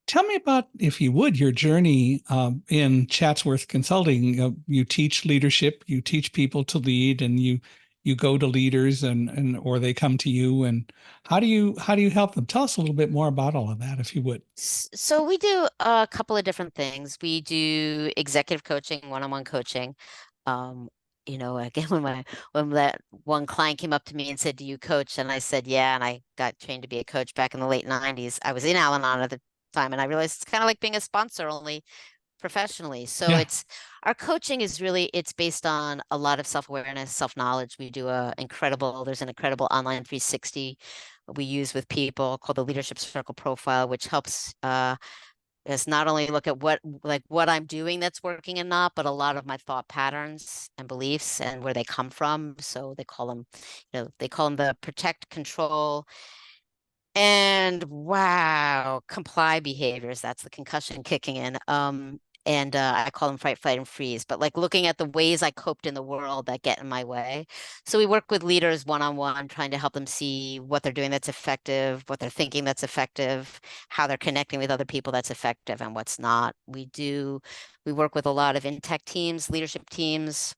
Tell me about, if you would, your journey in Chatsworth Consulting. You teach leadership, you teach people to lead, and you go to leaders and or they come to you. And how do you help them? Tell us a little bit more about all of that, if you would. So we do a couple of different things. We do executive coaching, one-on-one coaching. Um, again, when that one client came up to me and said, "Do you coach?" and I said, "Yeah," and I got trained to be a coach back in the late '90s. I was in Al-Anon at the time, and I realized it's kind of like being a sponsor, only professionally. So Yeah. it's our coaching is really it's based on a lot of self-awareness, self-knowledge. There's an incredible online 360 we use with people called the Leadership Circle Profile, which helps us not only look at what I'm doing that's working and not, but a lot of my thought patterns and beliefs and where they come from. So they call them the protect, control, and wow, comply behaviors. That's the concussion kicking in. And I call them fight, flight, and freeze. But like looking at the ways I coped in the world that get in my way. So we work with leaders one-on-one, trying to help them see what they're doing that's effective, what they're thinking that's effective, how they're connecting with other people that's effective, and what's not. We work with a lot of in-tech teams, leadership teams,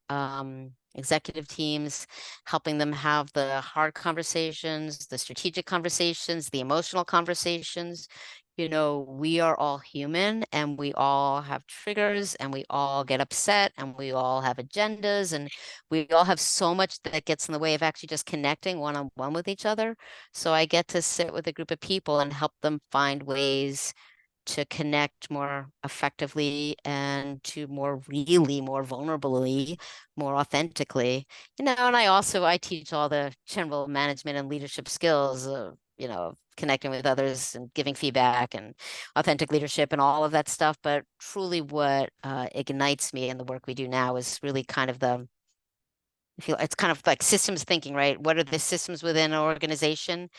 executive teams, helping them have the hard conversations, the strategic conversations, the emotional conversations. We are all human and we all have triggers and we all get upset and we all have agendas and we all have so much that gets in the way of actually just connecting one-on-one with each other. So I get to sit with a group of people and help them find ways to connect more effectively and to more vulnerably, more authentically. And I teach all the general management and leadership skills, connecting with others and giving feedback and authentic leadership and all of that stuff. But truly what ignites me in the work we do now is really kind of it's kind of like systems thinking, right? What are the systems within an organization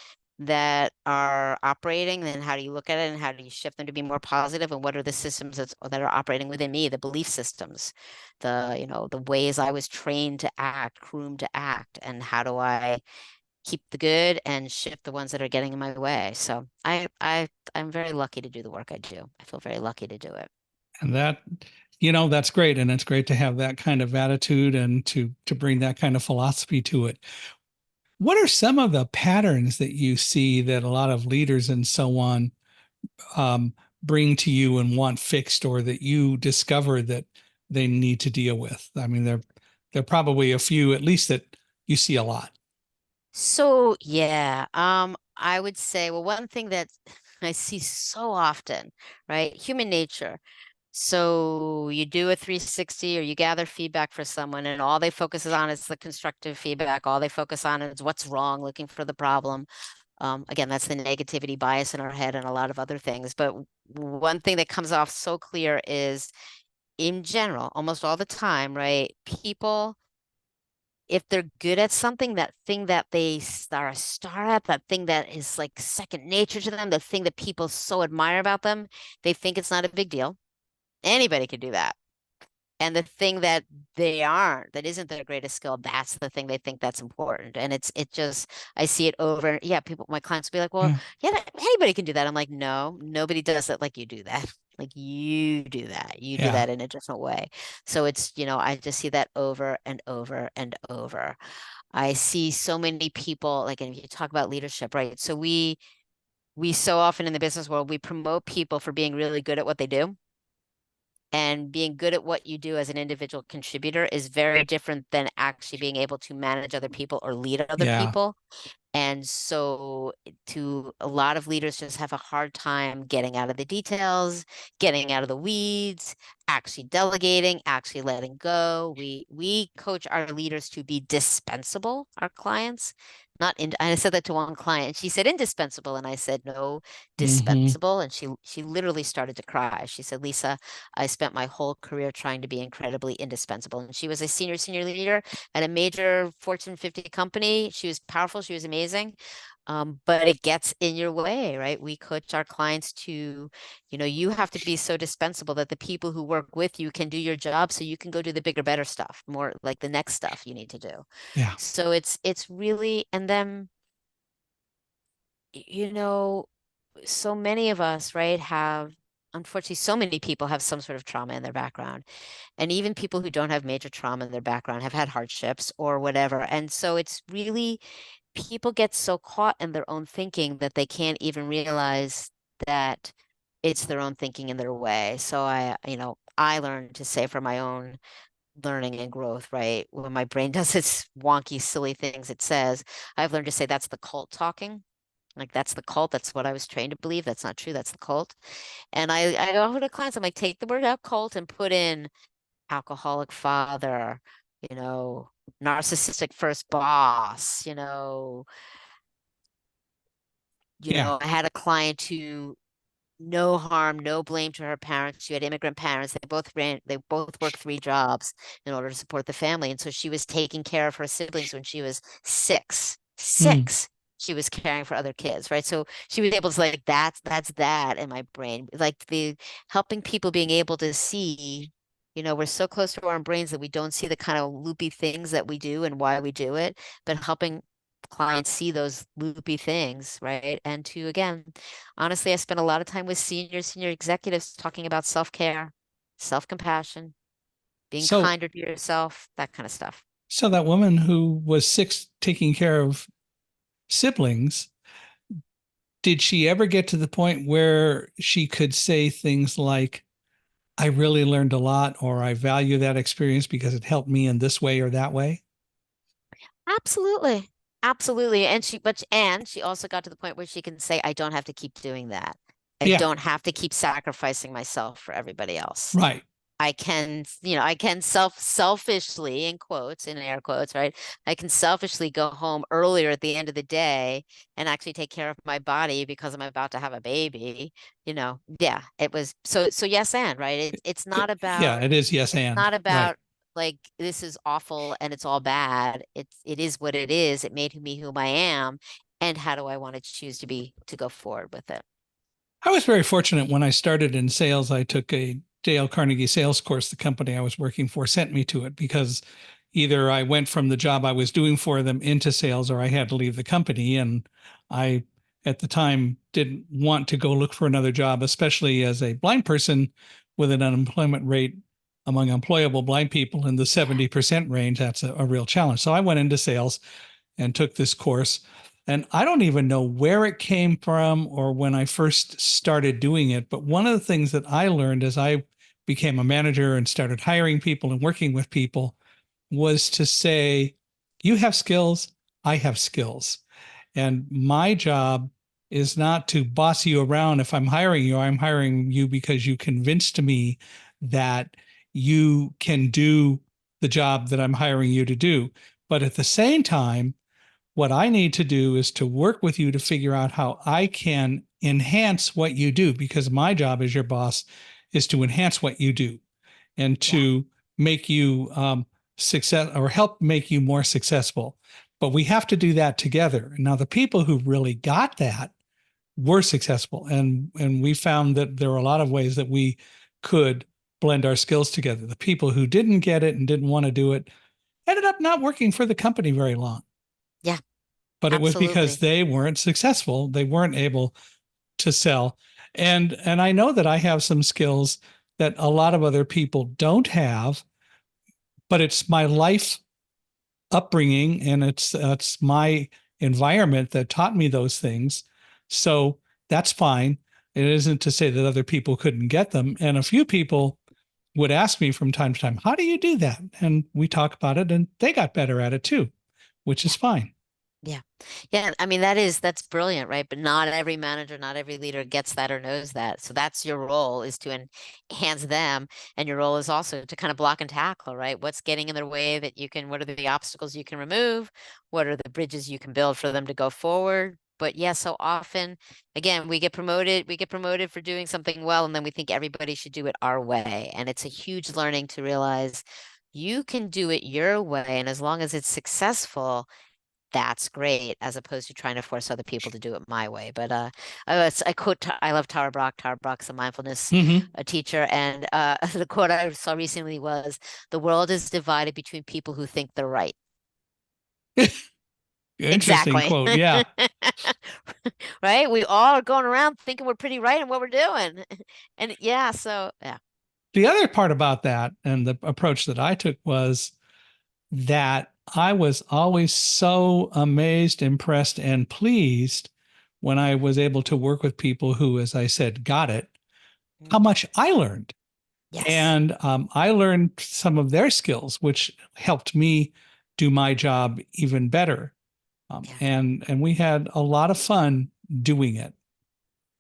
that are operating? Then how do you look at it and how do you shift them to be more positive? And what are the systems that are operating within me, the belief systems, the ways I was trained to act, groomed to act, and how do I keep the good and shift the ones that are getting in my way? So I'm very lucky to do the work I do. I feel very lucky to do it. And that's great. And it's great to have that kind of attitude and to bring that kind of philosophy to it. What are some of the patterns that you see that a lot of leaders and so on bring to you and want fixed, or that you discover that they need to deal with? I mean, there are probably a few, at least, that you see a lot. So yeah, I would say, well, one thing that I see so often, right? Human nature. So you do a 360 or you gather feedback for someone, and all they focus on is the constructive feedback. All they focus on is what's wrong, looking for the problem. Again, that's the negativity bias in our head and a lot of other things. But one thing that comes off so clear is, in general, almost all the time, right? People, if they're good at something, that thing that they are a star at, that thing that is like second nature to them, the thing that people so admire about them, they think it's not a big deal. Anybody can do that. And the thing that they aren't, that isn't their greatest skill, that's the thing they think that's important. And I see it over. Yeah, my clients will be like, well, Yeah. yeah, anybody can do that. I'm like, no, nobody does it like you do that. Like you do that. You do Yeah. that in a different way. So I just see that over and over and over. I see so many people, like, and if you talk about leadership, right? So we so often in the business world, we promote people for being really good at what they do. And being good at what you do as an individual contributor is very different than actually being able to manage other people or lead other Yeah. people. And so to a lot of leaders just have a hard time getting out of the details, getting out of the weeds, actually delegating, actually letting go. We coach our leaders to be dispensable, our clients, not in, I said that to one client. She said indispensable, and I said no, Hmm. dispensable. And she literally started to cry. She said, Lisa, I spent my whole career trying to be incredibly indispensable. And she was a senior leader at a major Fortune 50 company. She was powerful. She was amazing. But it gets in your way, right? We coach our clients to, you have to be so dispensable that the people who work with you can do your job so you can go do the bigger, better stuff, more like the next stuff you need to do. Yeah. So it's really, and then, you know, so many of us, right, unfortunately, so many people have some sort of trauma in their background. And even people who don't have major trauma in their background have had hardships or whatever. And so it's really, people get so caught in their own thinking that they can't even realize that it's their own thinking in their way. So I learned to say for my own learning and growth, right? When my brain does its wonky, silly things, it says, I've learned to say that's the cult talking. Like that's the cult. That's what I was trained to believe. That's not true. That's the cult. And I go to clients, I'm like, take the word out cult and put in alcoholic father, you know, narcissistic first boss, Yeah. I had a client who no harm, no blame to her parents. She had immigrant parents. They both worked three jobs in order to support the family. And so she was taking care of her siblings when she was six. Mm. Six. She was caring for other kids, right? So she was able to like that's that in my brain. Like the helping people being able to see, we're so close to our own brains that we don't see the kind of loopy things that we do and why we do it, but helping clients see those loopy things, right? And to again, honestly, I spent a lot of time with senior executives talking about self-care, self-compassion, being So, kinder to yourself, that kind of stuff. so that woman who was six taking care of siblings, did she ever get to the point where she could say things like, I really learned a lot, or I value that experience because it helped me in this way or that way? Absolutely. Absolutely. And she also got to the point where she can say, I don't have to keep doing that. I Yeah. don't have to keep sacrificing myself for everybody else. Right. I can selfishly, in quotes, in air quotes, right? I can selfishly go home earlier at the end of the day and actually take care of my body because I'm about to have a baby. Yeah, it was so yes, and right. It's not Yeah, about it is yes it's and. not Right. about like this is awful and it's all bad. It is what it is. It made me whom I am. And how do I want to choose to go forward with it? I was very fortunate when I started in sales. I took a Dale Carnegie sales course. The company I was working for sent me to it because either I went from the job I was doing for them into sales or I had to leave the company. And I, at the time, didn't want to go look for another job, especially as a blind person with an unemployment rate among employable blind people in the 70% range. That's a real challenge. So I went into sales and took this course. And I don't even know where it came from or when I first started doing it. But one of the things that I learned as I became a manager and started hiring people and working with people was to say, you have skills, I have skills. And my job is not to boss you around. If I'm hiring you, I'm hiring you because you convinced me that you can do the job that I'm hiring you to do. But at the same time, what I need to do is to work with you to figure out how I can enhance what you do, because my job as your boss is to enhance what you do and Yeah. to make you success or help make you more successful. But we have to do that together. Now, the people who really got that were successful, and we found that there are a lot of ways that we could blend our skills together. The people who didn't get it and didn't want to do it ended up not working for the company very long, Yeah, but it was because absolutely. they weren't successful. They weren't able to sell. And I know that I have some skills that a lot of other people don't have, but it's my life upbringing and it's my environment that taught me those things. So that's fine. It isn't to say that other people couldn't get them. And a few people would ask me from time to time, how do you do that? And we talk about it and they got better at it too, which Yeah. is fine. Yeah. Yeah. I mean, that's brilliant, right? But not every manager, not every leader gets that or knows that. So that's your role, is to enhance them. And your role is also to kind of block and tackle, right? What's getting in their way that you can, what are the obstacles you can remove? What are the bridges you can build for them to go forward? But yeah, so often, again, we get promoted for doing something well, and then we think everybody should do it our way. And it's a huge learning to realize you can do it your way. And as long as it's successful, that's great, as opposed to trying to force other people to do it my way. But I quote, I love Tara Brach. Tara Brach's a mindfulness Hmm. teacher, and the quote I saw recently was, "The world is divided between people who think they're right." Interesting Exactly. quote. Yeah. Right? We all are going around thinking we're pretty right in what we're doing. And yeah, so yeah, The other part about that and the approach that I took was that I was always so amazed, impressed, and pleased when I was able to work with people who, as I said, got it, how mm, much I learned. yes, And I learned some of their skills, which helped me do my job even better. yeah. And we had a lot of fun doing it,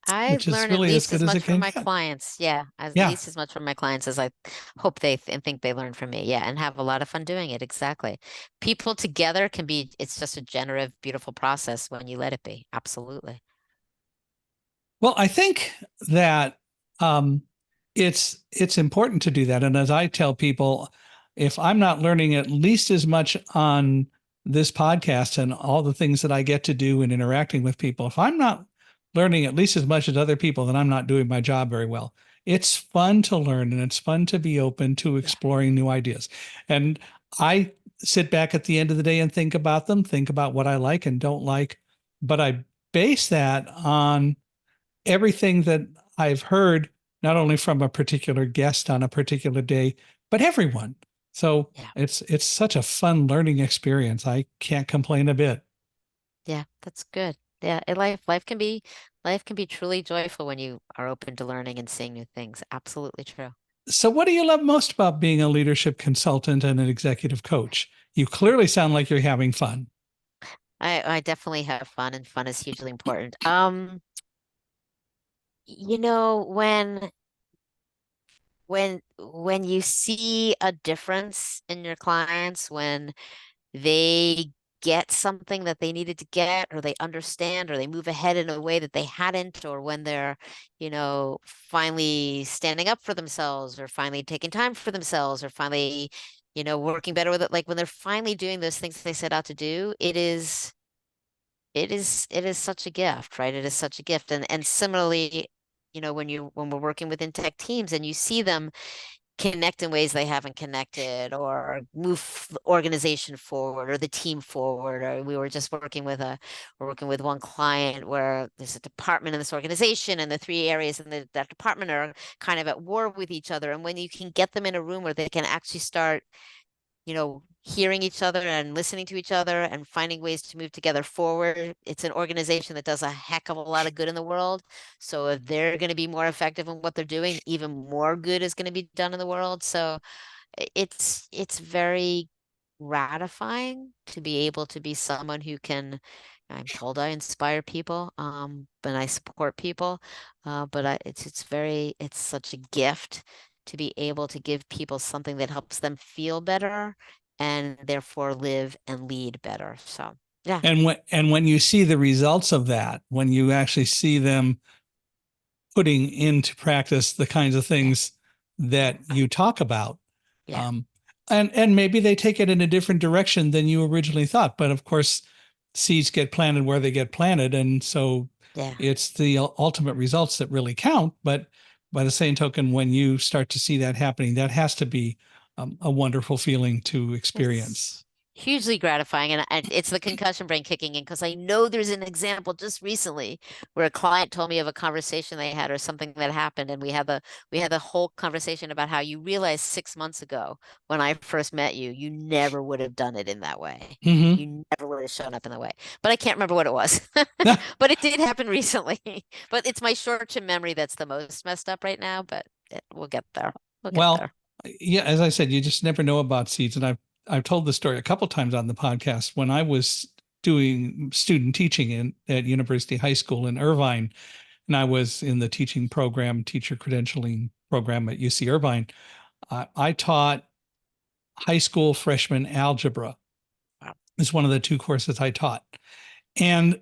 I which is learn at really as least good as as it much from can my get. clients. Yeah, at Yeah. least as much from my clients as I hope and think they learn from me. Yeah, and have a lot of fun doing it. Exactly. People together can be, it's just a generative, beautiful process when you let it be. Absolutely. Well, I think that um, it's important to do that. And as I tell people, if I'm not learning at least as much on this podcast and all the things that I get to do and interacting with people, if I'm not learning at least as much as other people, then I'm not doing my job very well. It's fun to learn and it's fun to be open to Yeah. exploring new ideas. And I sit back at the end of the day and think about them, think about what I like and don't like, but I base that on everything that I've heard, not only from a particular guest on a particular day, but everyone. So Yeah. it's such a fun learning experience. I can't complain a bit. Yeah, that's good. Yeah, life can be truly joyful when you are open to learning and seeing new things. Absolutely true. So what do you love most about being a leadership consultant and an executive coach? You clearly sound like you're having fun. I definitely have fun, and fun is hugely important. When when you see a difference in your clients, when they get something that they needed to get, or they understand, or they move ahead in a way that they hadn't, or when they're, finally standing up for themselves, or finally taking time for themselves, or finally, working better with it, like when they're finally doing those things they set out to do, it is such a gift, right? It is such a gift. And similarly, when we're working within tech teams and you see them connect in ways they haven't connected, or move the organization forward or the team forward. Or we're working with one client where there's a department in this organization, and the three areas in that department are kind of at war with each other. And when you can get them in a room where they can actually start, hearing each other and listening to each other and finding ways to move together forward. It's an organization that does a heck of a lot of good in the world. So if they're going to be more effective in what they're doing, even more good is going to be done in the world. So it's very gratifying to be able to be someone who can, I'm told I inspire people, but I support people. It's such a gift to be able to give people something that helps them feel better, and therefore live and lead better. So yeah, And when you see the results of that, when you actually see them putting into practice the kinds of yeah, things that you talk about, yeah, um, and maybe they take it in a different direction than you originally thought. But of course, seeds get planted where they get planted, and so yeah. it's the ultimate results that really count. But by the same token, when you start to see that happening, that has to be a wonderful feeling to It's experience. hugely gratifying, and it's the concussion brain kicking in, because I know there's an example just recently where a client told me of a conversation they had, or something that happened, and we had the whole conversation about how you realized 6 months ago when I first met you, you never would have done it in that way. Hmm. You never would have shown up in the way. But I can't remember what it was. But it did happen recently. But it's my short-term memory that's the most messed up right now, but we'll get there. We'll get Well, there. yeah, as I said, you just never know about seeds. And I've told the story a couple times on the podcast. When I was doing student teaching at University High School in Irvine, and I was in the teaching program, teacher credentialing program at UC Irvine. I taught high school freshman algebra. Is one of the two courses I taught. And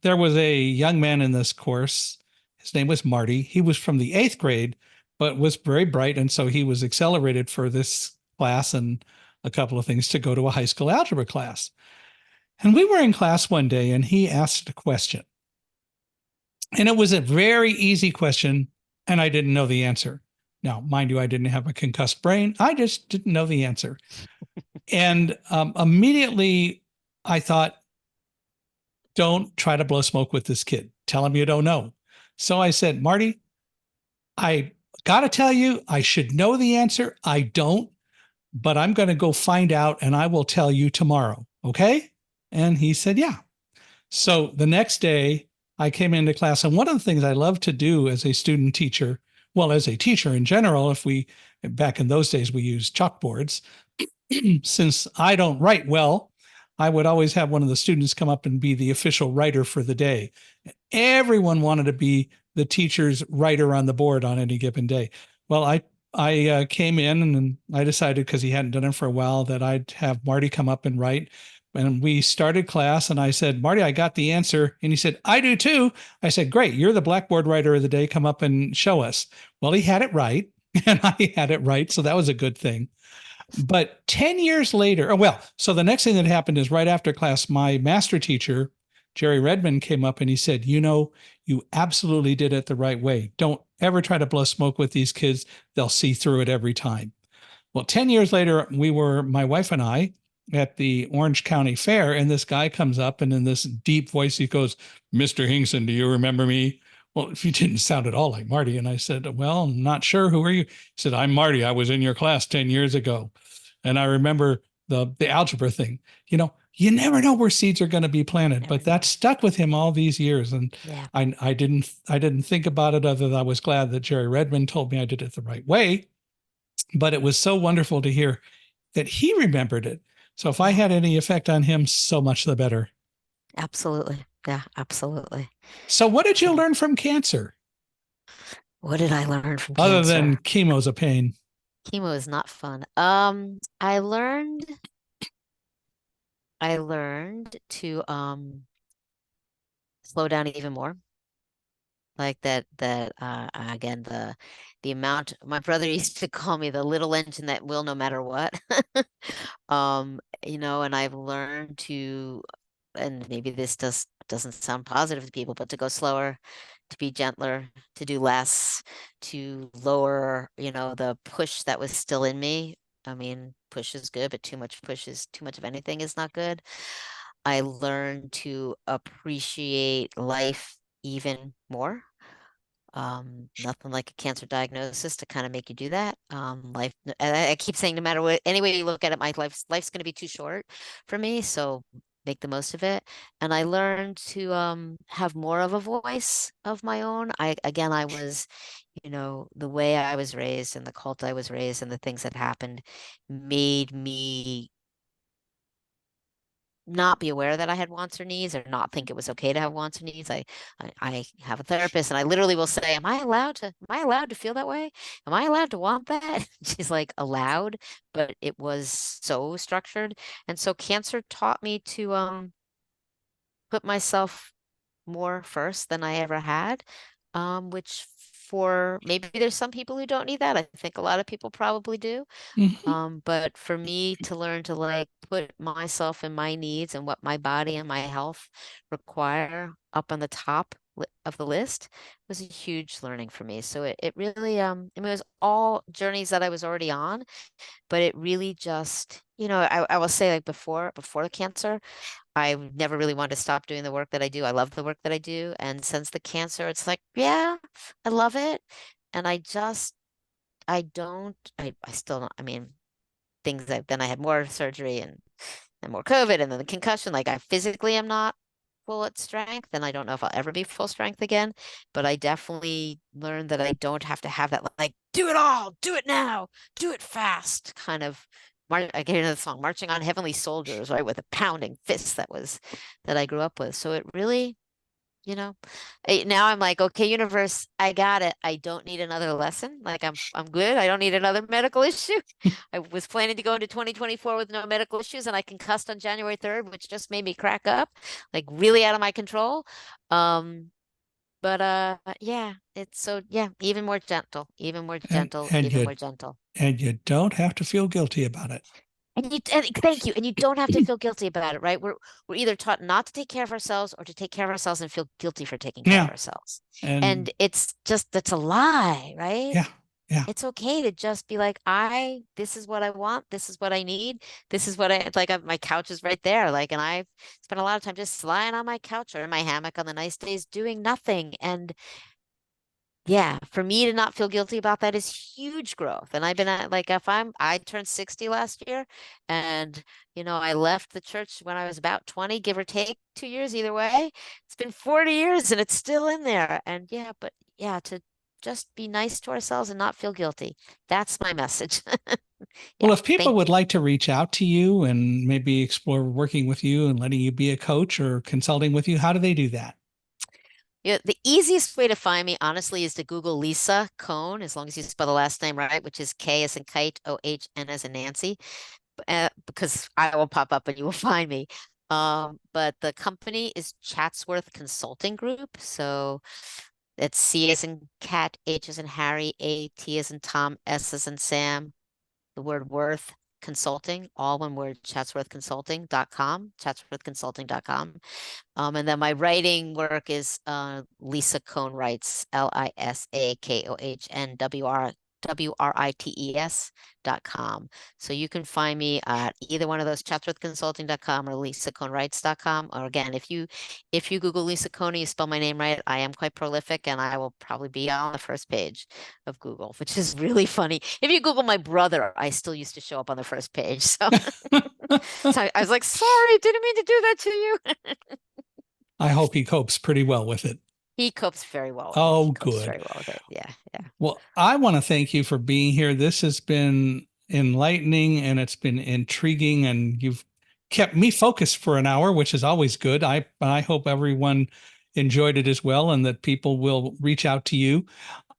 there was a young man in this course. His name was Marty. He was from the 8th grade, but was very bright. And so he was accelerated for this class and a couple of things to go to a high school algebra class. And we were in class one day and he asked a question. And it was a very easy question, and I didn't know the answer. Now, mind you, I didn't have a concussed brain. I just didn't know the answer. And immediately I thought, don't try to blow smoke with this kid. Tell him you don't know. So I said, Marty, I got to tell you, I should know the answer. I don't, but I'm going to go find out and I will tell you tomorrow. Okay. And he said, yeah. So the next day I came into class, and one of the things I love to do as a student teacher, well, as a teacher in general, back in those days, we used chalkboards. Since I don't write well, I would always have one of the students come up and be the official writer for the day. Everyone wanted to be the teacher's writer on the board on any given day. Well, I came in and I decided, because he hadn't done it for a while, that I'd have Marty come up and write. And we started class and I said, Marty, I got the answer. And he said, I do too. I said, great. You're the Blackboard writer of the day. Come up and show us. Well, he had it right. And I had it right. So that was a good thing. But 10 years later, so the next thing that happened is right after class, my master teacher, Jerry Redmond, came up and he said, you absolutely did it the right way. Don't ever try to blow smoke with these kids. They'll see through it every time. Well, 10 years later, my wife and I, at the Orange County Fair, and this guy comes up and in this deep voice, he goes, Mr. Hinkson, do you remember me? Well, he didn't sound at all like Marty. And I said, well, I'm not sure. Who are you? He said, I'm Marty. I was in your class 10 years ago. And I remember the algebra thing. You never know where seeds are going to be planted, but that stuck with him all these years. And yeah. I didn't think about it other than I was glad that Jerry Redmond told me I did it the right way. But it was so wonderful to hear that he remembered it. So if I had any effect on him, so much the better. Absolutely. Yeah, absolutely. So what did you learn from cancer? What did I learn from Other cancer? than chemo's a pain. Chemo is not fun. I learned to slow down even more. Like that again, the amount, my brother used to call me the little engine that will no matter what. And I've learned to, and maybe this doesn't sound positive to people, but to go slower, to be gentler, to do less, to lower, the push that was still in me. I mean, push is good, but too much of anything is not good. I learned to appreciate life even more. Nothing like a cancer diagnosis to kind of make you do that. Life, I keep saying, no matter what, any way you look at it, my life's going to be too short for me. So make the most of it. And I learned to have more of a voice of my own. I was, the way I was raised and the cult I was raised and the things that happened made me not be aware that I had wants or needs, or not think it was okay to have wants or needs. I have a therapist and I literally will say, am I allowed to feel that way? Am I allowed to want that? She's like, allowed, but it was so structured. And so cancer taught me to put myself more first than I ever had, which for maybe there's some people who don't need that. I think a lot of people probably do. But for me to learn to put myself and my needs and what my body and my health require up on the top of the list was a huge learning for me. So it really, it was all journeys that I was already on, but it really just, I will say, before the cancer, I never really wanted to stop doing the work that I do. I love the work that I do. And since the cancer, it's like, yeah, I love it. And I still don't, I mean, then I had more surgery and more COVID and then the concussion. Like, I physically am not full at strength, and I don't know if I'll ever be full strength again, but I definitely learned that I don't have to have that, do it all, do it now, do it fast kind of I get into the song, Marching on Heavenly Soldiers, right, with a pounding fist that I grew up with. So it really, now I'm like, okay, universe, I got it. I don't need another lesson. Like I'm good. I don't need another medical issue. I was planning to go into 2024 with no medical issues, and I concussed on January 3rd, which just made me crack up, like really out of my control. But yeah, it's so yeah, even more gentle, even more and gentle, and even you more gentle. and you don't have to feel guilty about it. And thank you. And you don't have to feel guilty about it, right? We're either taught not to take care of ourselves or to take care of ourselves and feel guilty for taking care of Yeah. ourselves. And And it's just that's a lie, right? yeah, yeah. It's okay to just be like, this is what I want, this is what I need, this is what my couch is right there. Like, and I've spent a lot of time just lying on my couch or in my hammock on the nice days doing nothing. And yeah, for me to not feel guilty about that is huge growth. And I've been at like I turned 60 last year, and I left the church when I was about 20, give or take 2 years either way. It's been 40 years and it's still in there. And yeah, but yeah, to just be nice to ourselves and not feel guilty. That's my message. Well, Yeah, if people thank would you. like to reach out to you and maybe explore working with you and letting you be a coach or consulting with you, how do they do that? Yeah, the easiest way to find me, honestly, is to Google Lisa Kohn, as long as you spell the last name right, which is K as in kite, O-H-N as in Nancy, because I will pop up and you will find me. But the company is Chatsworth Consulting Group. So it's C as in cat, H as in Harry, A, T as in Tom, S as in Sam, the word worth consulting, all one word, chatsworthconsulting.com, chatsworthconsulting.com. And then my writing work is Lisa Kohn Writes, LISAKOHNWRITES.com. So you can find me at either one of those, chatsworthconsulting.com or lisakohnwrites.com. Or again, if you Google Lisa Kohn, you spell my name right, I am quite prolific and I will probably be on the first page of Google, which is really funny. If you Google my brother, I still used to show up on the first page. So, so I was like, sorry, didn't mean to do that to you. I hope he copes pretty well with it. He copes very well with it. Oh, He copes good. very well with it. Yeah, yeah. Well, I want to thank you for being here. This has been enlightening and it's been intriguing, and you've kept me focused for an hour, which is always good. I hope everyone enjoyed it as well, and that people will reach out to you.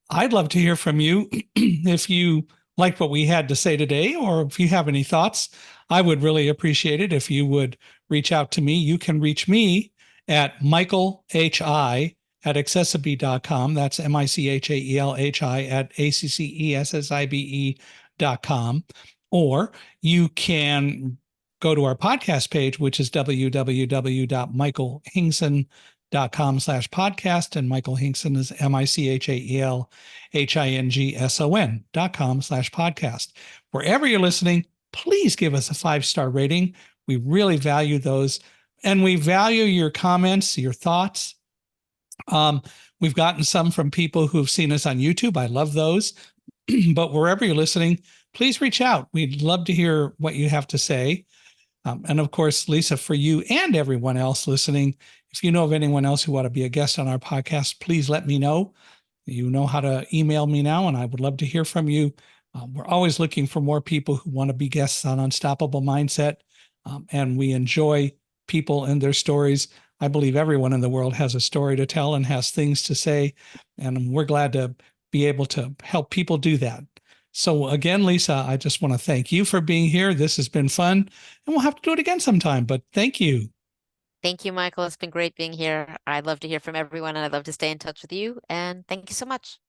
I'd love to hear from you if you liked what we had to say today, or if you have any thoughts. I would really appreciate it if you would reach out to me. You can reach me at Michael H.I. at accessibe.com. That's MICHAELHI at ACCESSIBE.com. Or you can go to our podcast page, which is www.michaelhingson.com/podcast. And Michael Hingson is MICHAELHINGSON.com/podcast. Wherever you're listening, please give us a 5-star rating. We really value those. And we value your comments, your thoughts. We've gotten some from people who've seen us on YouTube. I love those. But wherever you're listening, please reach out. We'd love to hear what you have to say. And of course, Lisa, for you and everyone else listening, if you know of anyone else who ought to be a guest on our podcast, please let me know. You know how to email me now, and I would love to hear from you. We're always looking for more people who want to be guests on Unstoppable Mindset, and we enjoy people and their stories. I believe everyone in the world has a story to tell and has things to say, and we're glad to be able to help people do that. So again, Lisa, I just want to thank you for being here. This has been fun, and we'll have to do it again sometime, but thank you. Thank you, Michael. It's been great being here. I'd love to hear from everyone, and I'd love to stay in touch with you. And thank you so much.